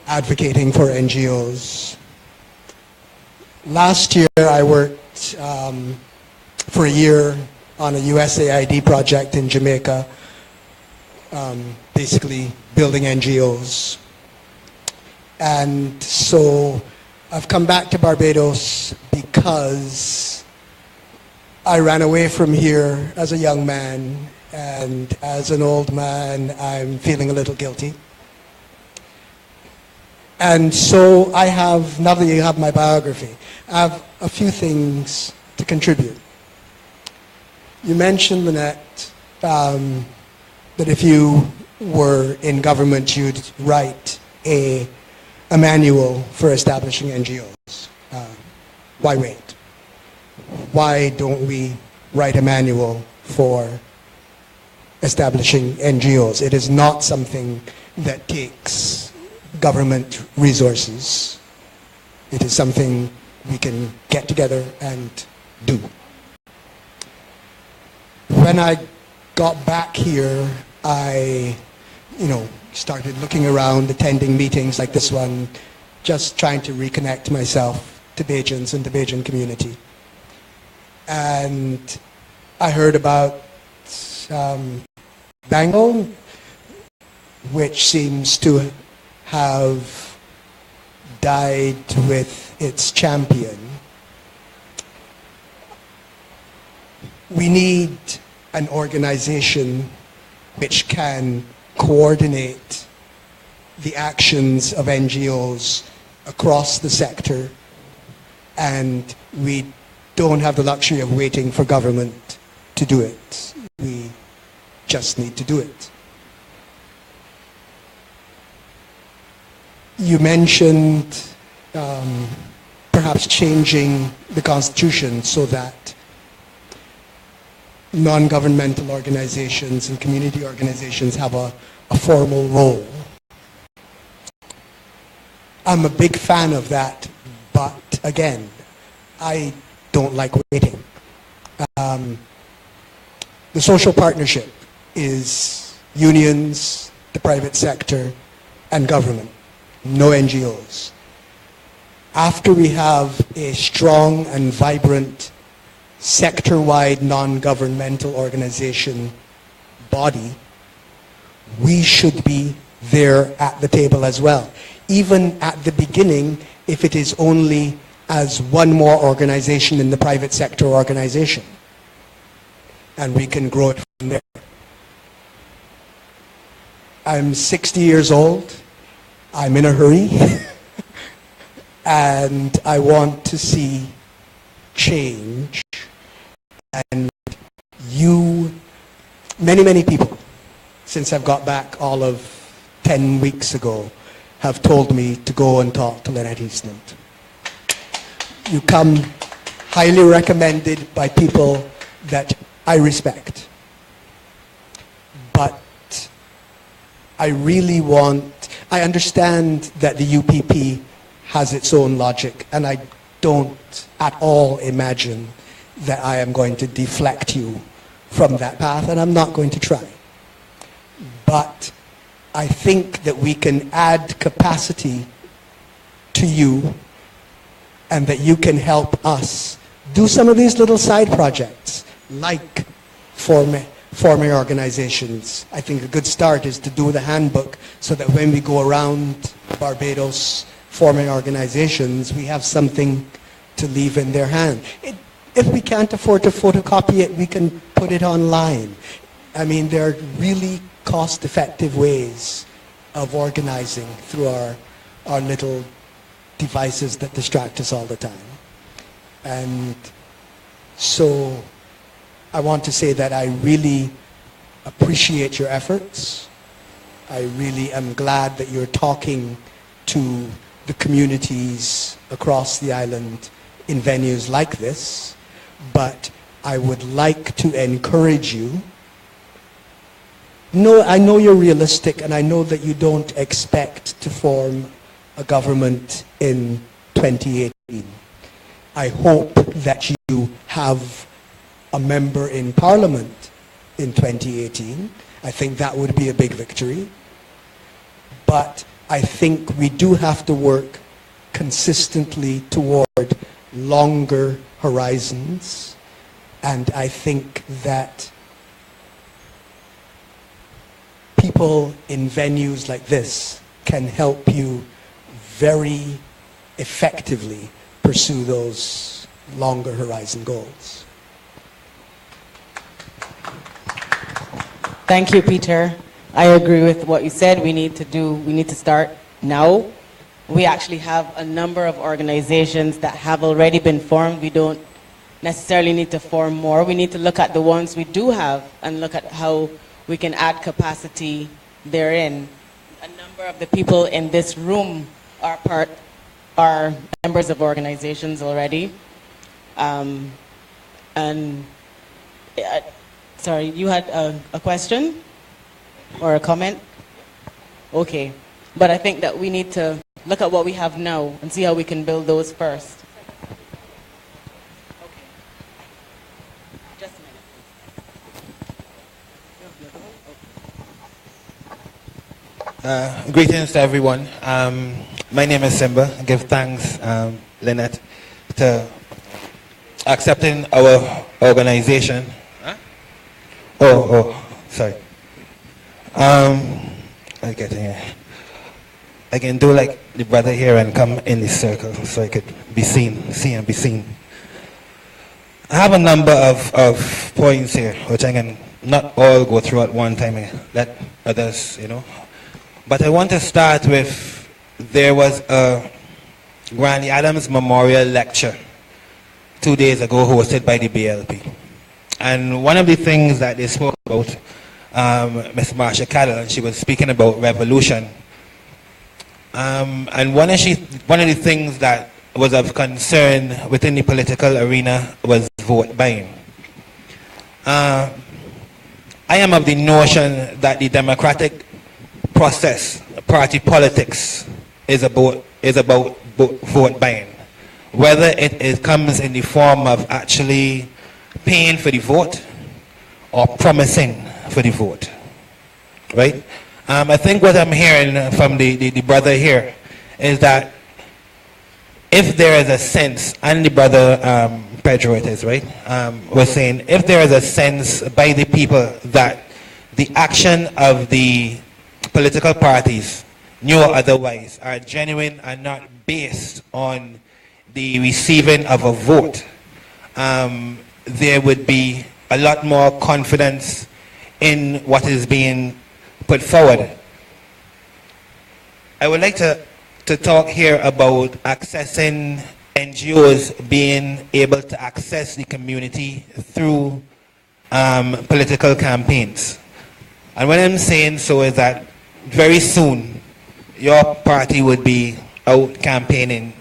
advocating for NGOs. Last year I worked for a year on a USAID project in Jamaica, basically building NGOs. And so I've come back to Barbados because I ran away from here as a young man, and as an old man, I'm feeling a little guilty. And so I have, now that you have my biography, I have a few things to contribute. You mentioned, Lynette, that if you were in government, you'd write a manual for establishing NGOs. Why wait? Why don't we write a manual for establishing NGOs? It is not something that takes government resources. It is something we can get together and do. When I got back here, I, started looking around, attending meetings like this one, just trying to reconnect myself to Bajans and the Bajan community. And I heard about Bangle, which seems to have died with its champion. We need an organization which can coordinate the actions of NGOs across the sector, and we don't have the luxury of waiting for government to do it. We just need to do it. You mentioned perhaps changing the Constitution so that non-governmental organizations and community organizations have a formal role. I'm a big fan of that, but again, I don't like waiting. The social partnership is unions, the private sector, and government, no NGOs. After we have a strong and vibrant sector-wide non-governmental organization body, we should be there at the table as well. Even at the beginning, if it is only as one more organization in the private sector organization. And we can grow it from there. I'm 60 years old. I'm in a hurry. And I want to see change. And many people, since I've got back all of 10 weeks ago, have told me to go and talk to Lynette Eastland. You come highly recommended by people that I respect. But I understand that the UPP has its own logic, and I don't at all imagine that I am going to deflect you from that path, and I'm not going to try. But I think that we can add capacity to you, and that you can help us do some of these little side projects, like forming organizations. I think a good start is to do the handbook so that when we go around Barbados forming organizations, we have something to leave in their hand. If we can't afford to photocopy it, we can put it online. I mean, there are really cost-effective ways of organizing through our little devices that distract us all the time. And so I want to say that I really appreciate your efforts. I really am glad that you're talking to the communities across the island in venues like this, but I would like to encourage you. No, I know you're realistic, and I know that you don't expect to form a government in 2018. I hope that you have a member in Parliament in 2018. I think that would be a big victory. But I think we do have to work consistently toward longer horizons. And I think that people in venues like this can help you very effectively pursue those longer horizon goals. Thank you, Peter. I agree with what you said. We need to start now. We actually have a number of organizations that have already been formed. We don't necessarily need to form more. We need to look at the ones we do have and look at how we can add capacity therein. A number of the people in this room are members of organizations already. Sorry, you had a question or a comment? Okay. But I think that we need to look at what we have now and see how we can build those first. Okay. Just a minute. Greetings to everyone. My name is Simba. I give thanks, Lynette, to accepting our organization. Huh? Sorry. I get here. I can do like the brother here and come in the circle so I could be seen, see and be seen. I have a number of points here, which I can not all go through at one time and let others, But I want to start with, there was a Granny Adams Memorial Lecture 2 days ago hosted by the BLP. And one of the things that they spoke about, Ms. Marsha Cadell, and she was speaking about revolution. And one of the things that was of concern within the political arena was vote buying. I am of the notion that the democratic process, party politics, is about vote buying. Whether it comes in the form of actually paying for the vote or promising for the vote, right? I think what I'm hearing from the brother here is that if there is a sense, and the brother Pedro it is, right, was saying, if there is a sense by the people that the action of the political parties, new or otherwise, are genuine and not based on the receiving of a vote, there would be a lot more confidence in what is being put forward. I would like to talk here about accessing NGOs being able to access the community through political campaigns. And what I'm saying so is that very soon your party would be out campaigning,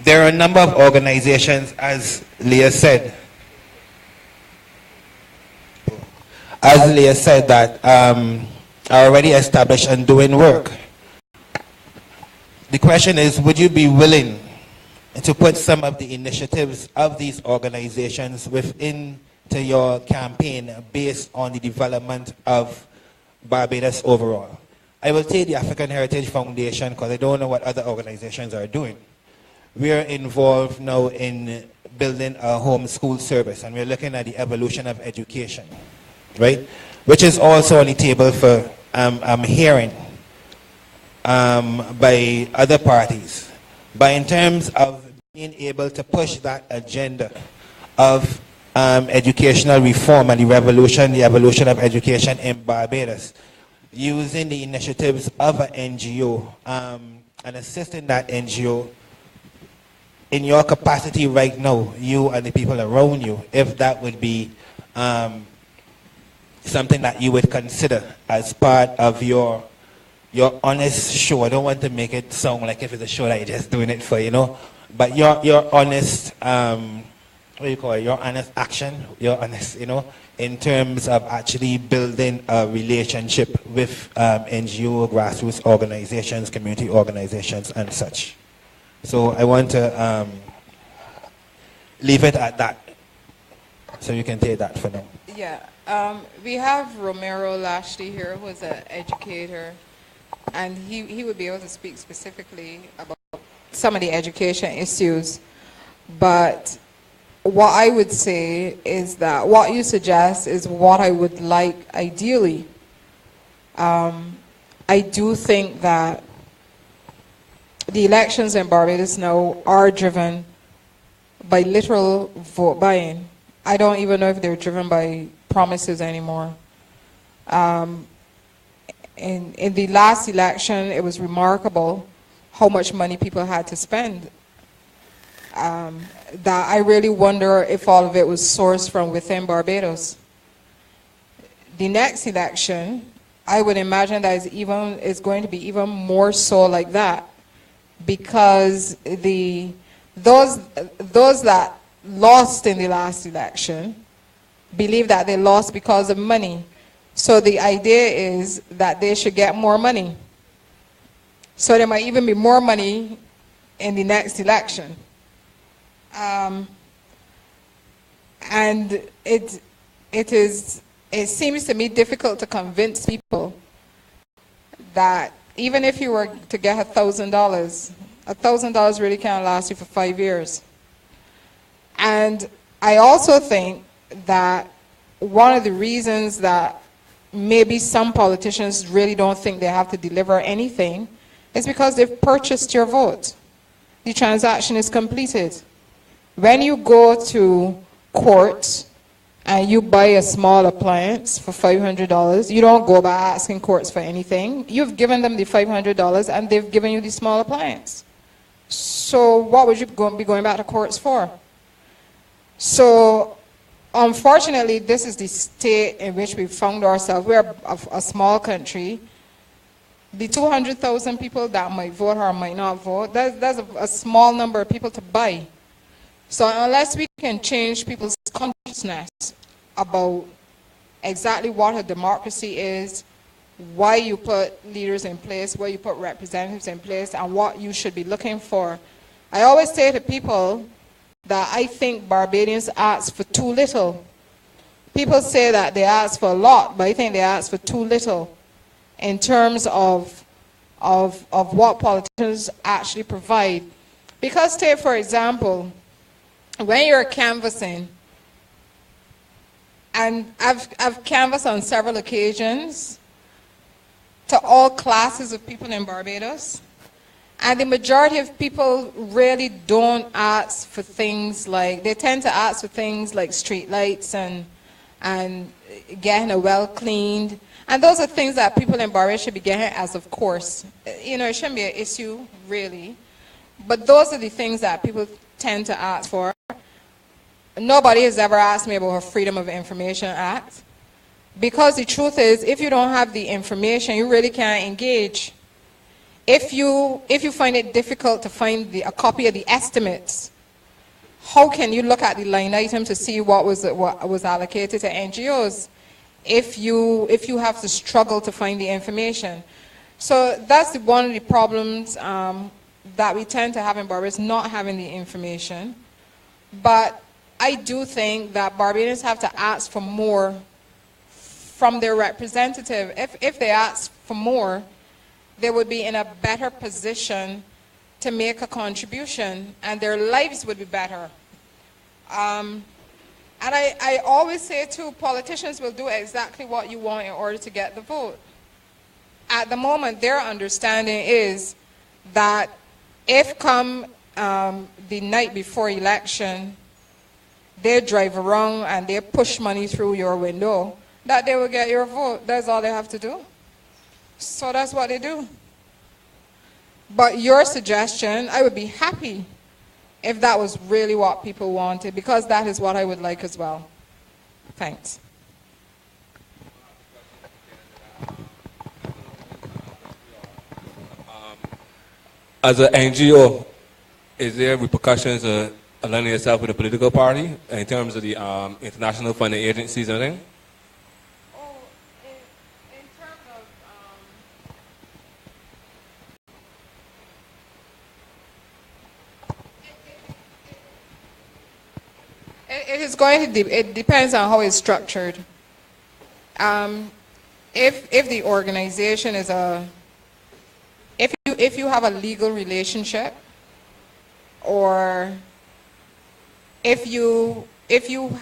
There are a number of organizations, as Leah said, that are already established and doing work. The question is, would you be willing to put some of the initiatives of these organizations within to your campaign based on the development of Barbados overall? I will take the African Heritage Foundation because I don't know what other organizations are doing. We are involved now in building a homeschool service, and we're looking at the evolution of education, right? Which is also on the table for, I'm hearing, by other parties. But in terms of being able to push that agenda of educational reform and the evolution of education in Barbados, using the initiatives of an NGO and assisting that NGO in your capacity right now, you and the people around you, if that would be something that you would consider as part of your honest show. I don't want to make it sound like if it's a show that you're just doing it for, but your honest, what do you call it, your honest action, your honest, in terms of actually building a relationship with NGO, grassroots organizations, community organizations, and such. So I want to leave it at that. So you can take that for now. Yeah. We have Romero Lashley here, who is an educator, and he would be able to speak specifically about some of the education issues. But what I would say is that what you suggest is what I would like ideally. I do think that the elections in Barbados now are driven by literal vote buying. I don't even know if they're driven by promises anymore. In the last election, it was remarkable how much money people had to spend. That I really wonder if all of it was sourced from within Barbados. The next election, I would imagine that is going to be even more so like that, because those that lost in the last election believe that they lost because of money. So the idea is that they should get more money. So there might even be more money in the next election. And it seems to me difficult to convince people that even if you were to get $1,000 really can't last you for 5 years. And I also think that one of the reasons that maybe some politicians really don't think they have to deliver anything is because they've purchased your vote. The transaction is completed. When you go to court and you buy a small appliance for $500, you don't go by asking courts for anything. You've given them the $500 and they've given you the small appliance. So what would you be going back to courts for? So unfortunately, this is the state in which we found ourselves. We're a small country. The 200,000 people that might vote or might not vote, that's a small number of people to buy. So unless we can change people's consciousness about exactly what a democracy is, why you put leaders in place, why you put representatives in place, and what you should be looking for. I always say to people that I think Barbadians ask for too little. People say that they ask for a lot, but I think they ask for too little in terms of what politicians actually provide. Because take, for example, when you're canvassing, and I've canvassed on several occasions to all classes of people in Barbados, and the majority of people really don't ask for things like, they tend to ask for things like street lights and getting a well cleaned. And those are things that people in Barbados should be getting as of course. You know, it shouldn't be an issue, really. But those are the things that people tend to ask for. Nobody has ever asked me about a Freedom of Information Act. Because the truth is, if you don't have the information, you really can't engage. If you find it difficult to find a copy of the estimates, how can you look at the line item to see what was allocated to NGOs if you have to struggle to find the information? So that's one of the problems that we tend to have in Barbados, not having the information. But I do think that Barbadians have to ask for more from their representative. If they ask for more, they would be in a better position to make a contribution, and their lives would be better. And I always say too, politicians will do exactly what you want in order to get the vote. At the moment, their understanding is that if come the night before election, they drive around and they push money through your window, that they will get your vote. That's all they have to do. So that's what they do. But your suggestion, I would be happy if that was really what people wanted, because that is what I would like as well. Thanks. As an NGO, is there repercussions of aligning yourself with a political party in terms of the international funding agencies and everything? In terms of it is going to it depends on how it's structured. If the organization is if you have a legal relationship, or if you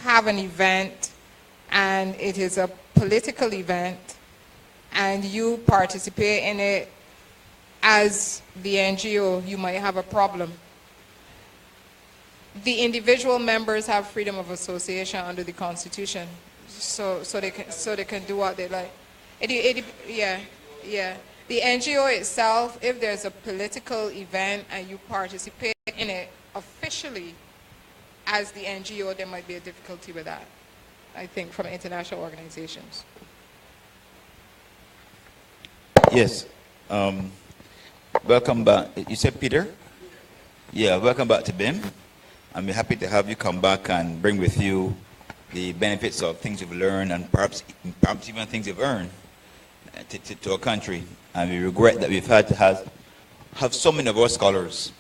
have an event and it is a political event and you participate in it as the NGO, you might have a problem. The individual members have freedom of association under the Constitution, so they can do what they like. Yeah. The NGO itself, if there's a political event and you participate in it officially as the NGO, there might be a difficulty with that, I think, from international organizations. Yes. Welcome back. You said Peter? Yeah, welcome back to BIM. I'm happy to have you come back and bring with you the benefits of things you've learned and perhaps even things you've earned to our country. And we regret that we've had to have so many of our scholars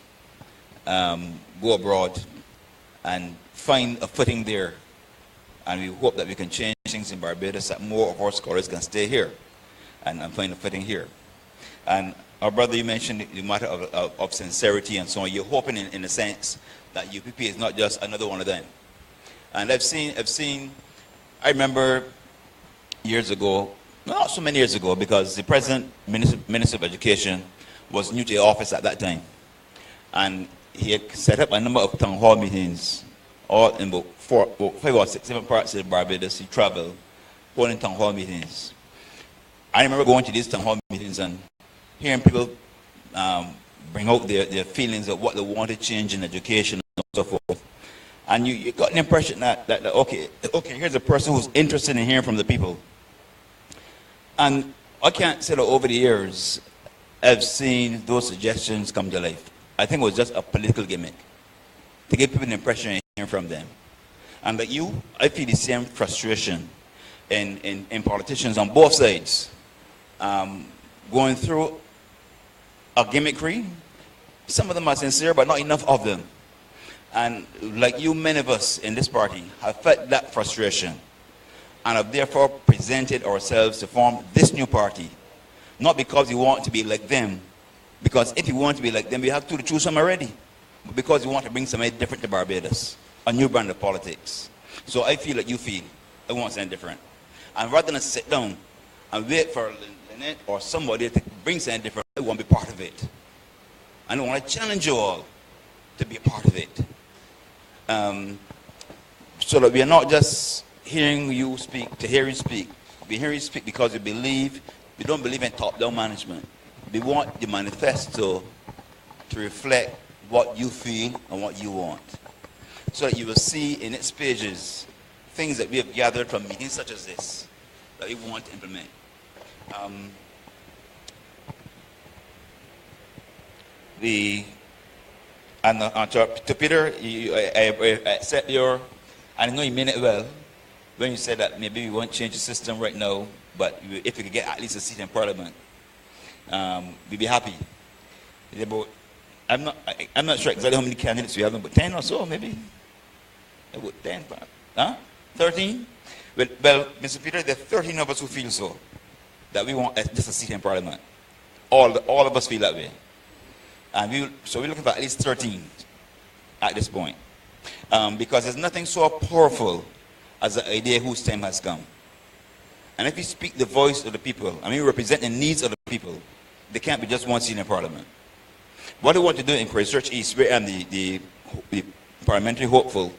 go abroad and find a footing there. And we hope that we can change things in Barbados, that more of our scholars can stay here and find a footing here. And our brother, you mentioned the matter of sincerity and so on. You're hoping in a sense that UPP is not just another one of them. And I remember years ago, not so many years ago, because the present Minister of Education was new to the office at that time. And he had set up a number of town hall meetings, all in about 5 or 6 different parts of Barbados. He traveled, holding town hall meetings. I remember going to these town hall meetings and hearing people bring out their feelings of what they want to change in education and so forth. And you got an impression that okay, here's a person who's interested in hearing from the people. And I can't say that over the years, I've seen those suggestions come to life. I think it was just a political gimmick to give people an impression of hearing from them. And like you, I feel the same frustration in politicians on both sides, going through a gimmickry. Some of them are sincere, but not enough of them. And like you, many of us in this party have felt that frustration and have therefore presented ourselves to form this new party. Not because we want to be like them, because if we want to be like them, we have to choose some already. But because we want to bring something different to Barbados, a new brand of politics. So I feel like you feel, I want something different. And rather than sit down and wait for Lynette or somebody to bring something different, I want to be part of it. And I want to challenge you all to be a part of it. So that we are not just hearing you speak to hear you speak. We hear you speak because we don't believe in top-down management. We want the manifesto to reflect what you feel and what you want. So that you will see in its pages things that we have gathered from meetings such as this that we want to implement. To Peter, I accept your, I know you mean it well, when you said that maybe we won't change the system right now, but if we could get at least a seat in Parliament, we'd be happy. I'm not sure exactly how many candidates we have, but 10 or so maybe. About 10, 13? Well, Mr. Peter, there are 13 of us who feel so, that we want just a seat in Parliament. All of us feel that way. And so we're looking for at least 13 at this point. Because there's nothing so powerful as the idea whose time has come. And if you speak the voice of the people, I mean, represent the needs of the people, there can't be just one seat in Parliament. What we want to do in Christchurch East, where I'm the parliamentary hopeful,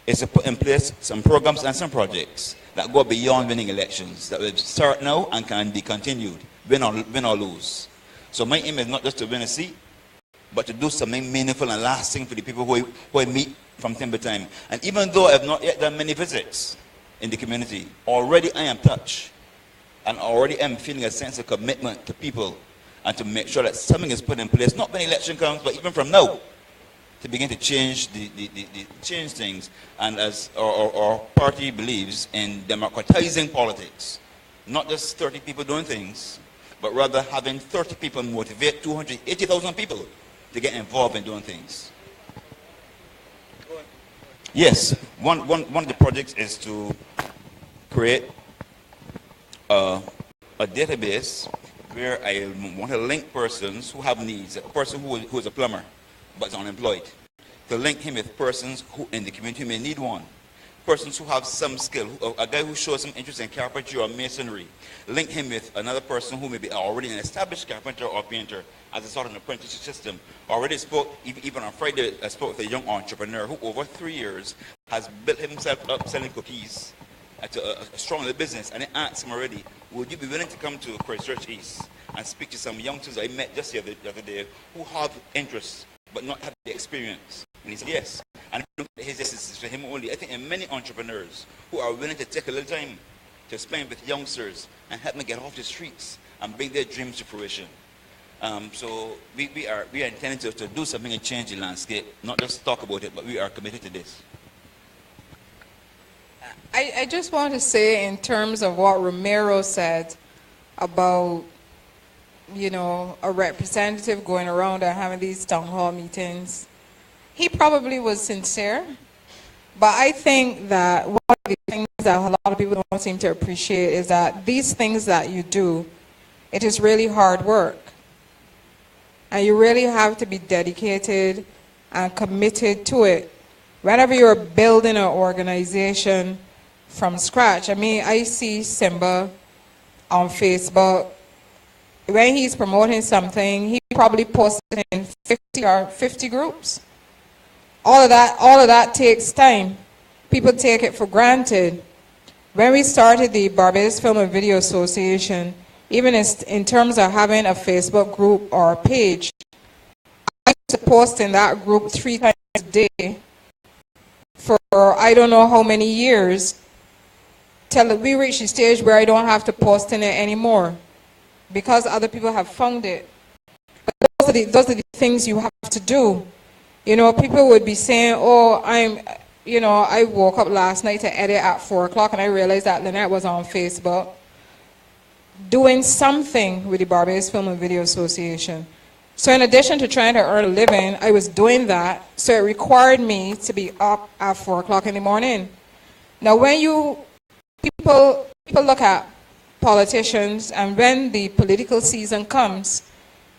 is to put in place some programs and some projects that go beyond winning elections, that will start now and can be continued, win or lose. So my aim is not just to win a seat, but to do something meaningful and lasting for the people who I meet from time to time. And even though I have not yet done many visits in the community, already I am touched. And already I'm feeling a sense of commitment to people and to make sure that something is put in place, not when election comes, but even from now, to begin to change change things. And as our party believes in democratizing politics, not just 30 people doing things, but rather having 30 people motivate 280,000 people to get involved in doing things. Yes, one of the projects is to create a database where I want to link persons who have needs. A person who is a plumber but is unemployed, to link him with persons who in the community may need one. persons who have some skill, a guy who shows some interest in carpentry or masonry, link him with another person who may be already an established carpenter or painter as a sort of an apprenticeship system. Already spoke, even on Friday, I spoke with a young entrepreneur who over 3 years has built himself up selling cookies at a strong little business. And I asked him already, would you be willing to come to Christchurch East and speak to some youngsters I met just the other day who have interest but not have the experience? And he said yes. And his is for him only. I think there are many entrepreneurs who are willing to take a little time to spend with youngsters and help them get off the streets and bring their dreams to fruition. So we are intending to do something and change the landscape, not just talk about it, but we are committed to this. I just want to say, in terms of what Romero said about, you know, a representative going around and having these town hall meetings, he probably was sincere. But I think that one of the things that a lot of people don't seem to appreciate is that these things that you do, it is really hard work. And you really have to be dedicated and committed to it. Whenever you're building an organization from scratch, I mean, I see Simba on Facebook. When he's promoting something, he probably posts it in 50 groups. All of that takes time. People take it for granted. When we started the Barbados Film and Video Association, even in terms of having a Facebook group or a page, I used to post in that group 3 times a day for I don't know how many years, till we reach the stage where I don't have to post in it anymore because other people have found it. But those are the things you have to do. You know, people would be saying, oh, I woke up last night to edit at 4 o'clock and I realized that Lynette was on Facebook doing something with the Barbados Film and Video Association. So in addition to trying to earn a living, I was doing that. So it required me to be up at 4 o'clock in the morning. Now when people look at politicians, and when the political season comes,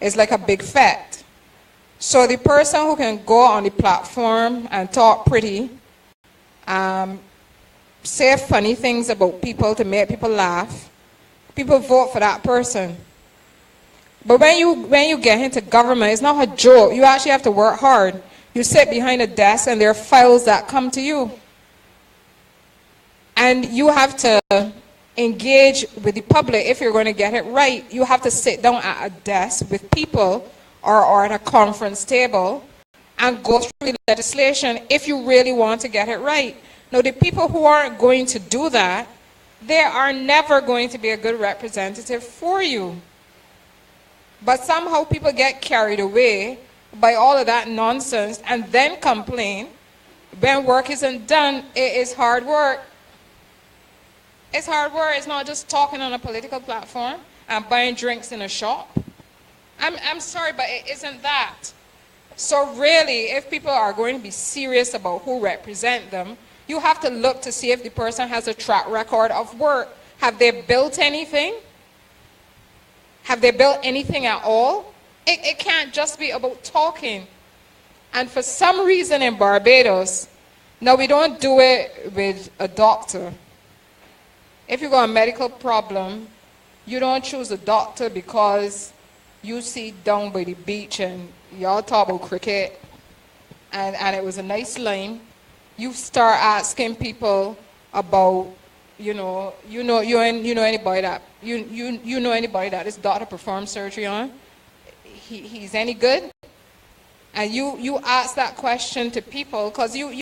it's like a big fete. So the person who can go on the platform and talk pretty, say funny things about people to make people laugh, people vote for that person. But when you get into government, it's not a joke. You actually have to work hard. You sit behind a desk and there are files that come to you. And you have to engage with the public if you're going to get it right. You have to sit down at a desk with people or at a conference table and go through the legislation if you really want to get it right. Now, the people who aren't going to do that, they are never going to be a good representative for you. But somehow people get carried away by all of that nonsense and then complain when work isn't done. It is hard work. It's hard work. It's not just talking on a political platform and buying drinks in a shop. I'm sorry, but it isn't that. So really, if people are going to be serious about who represent them, you have to look to see if the person has a track record of work. Have they built anything? Have they built anything at all? It can't just be about talking. And for some reason in Barbados, now we don't do it with a doctor. If you got a medical problem, you don't choose a doctor because you see down by the beach and y'all talk about cricket and it was a nice line. You start asking people about, you know anybody that you know anybody that this doctor performs surgery on? He's any good? And you ask that question to people because you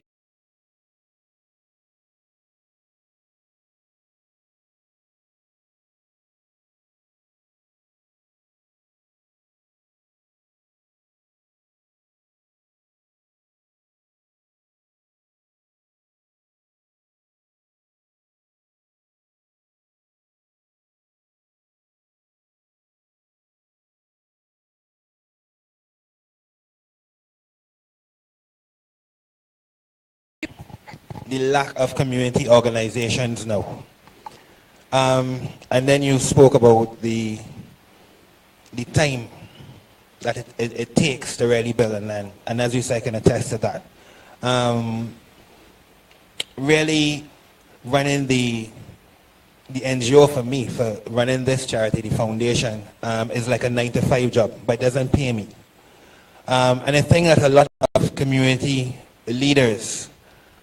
the lack of community organizations now. And then you spoke about the time that it takes to really build a land. And as you say, I can attest to that. really running the NGO for me, for running this charity, the foundation, is like a 9-to-5 job, but it doesn't pay me. And I think that a lot of community leaders,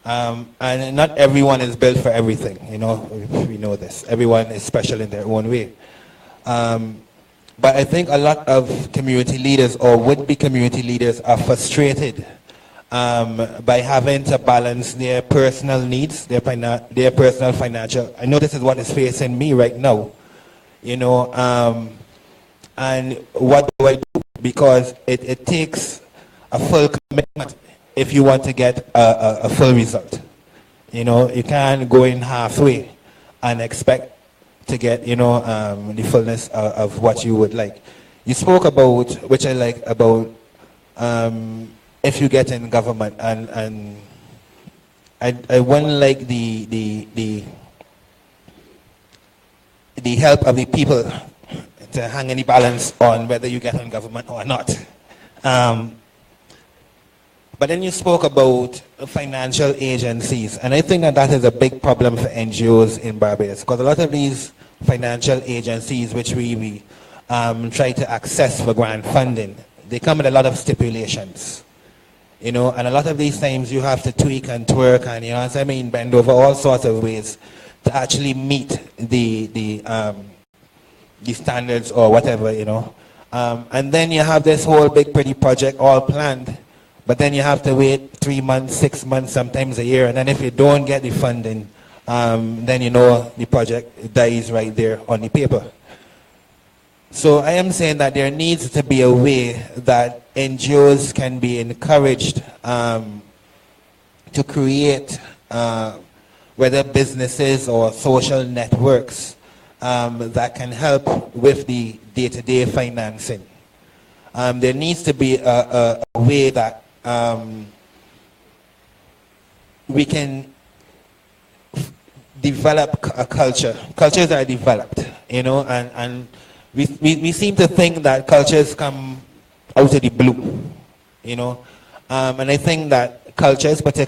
and not everyone is built for everything, you know, we know this. Everyone is special in their own way. But I think a lot of community leaders or would-be community leaders are frustrated by having to balance their personal needs, their personal financial. I know this is what is facing me right now, you know, and what do I do? Because it takes a full commitment if you want to get a full result. You know, you can't go in halfway and expect to get, you know, the fullness of what you would like. You spoke about, which I like, about if you get in government, and I wouldn't like the help of the people to hang any balance on whether you get in government or not. But then you spoke about financial agencies, and I think that that is a big problem for NGOs in Barbados, because a lot of these financial agencies which we try to access for grant funding, they come with a lot of stipulations, you know, and a lot of these times you have to tweak and twerk and, you know what I mean, bend over all sorts of ways to actually meet the standards or whatever, you know. And then you have this whole big pretty project all planned, but then you have to wait 3 months, 6 months, sometimes a year, and then if you don't get the funding, then you know the project dies right there on the paper. So I am saying that there needs to be a way that NGOs can be encouraged to create, whether businesses or social networks, that can help with the day-to-day financing. There needs to be a way that we can develop a culture. Cultures are developed, you know, and we seem to think that cultures come out of the blue, you know. And I think that cultures, particularly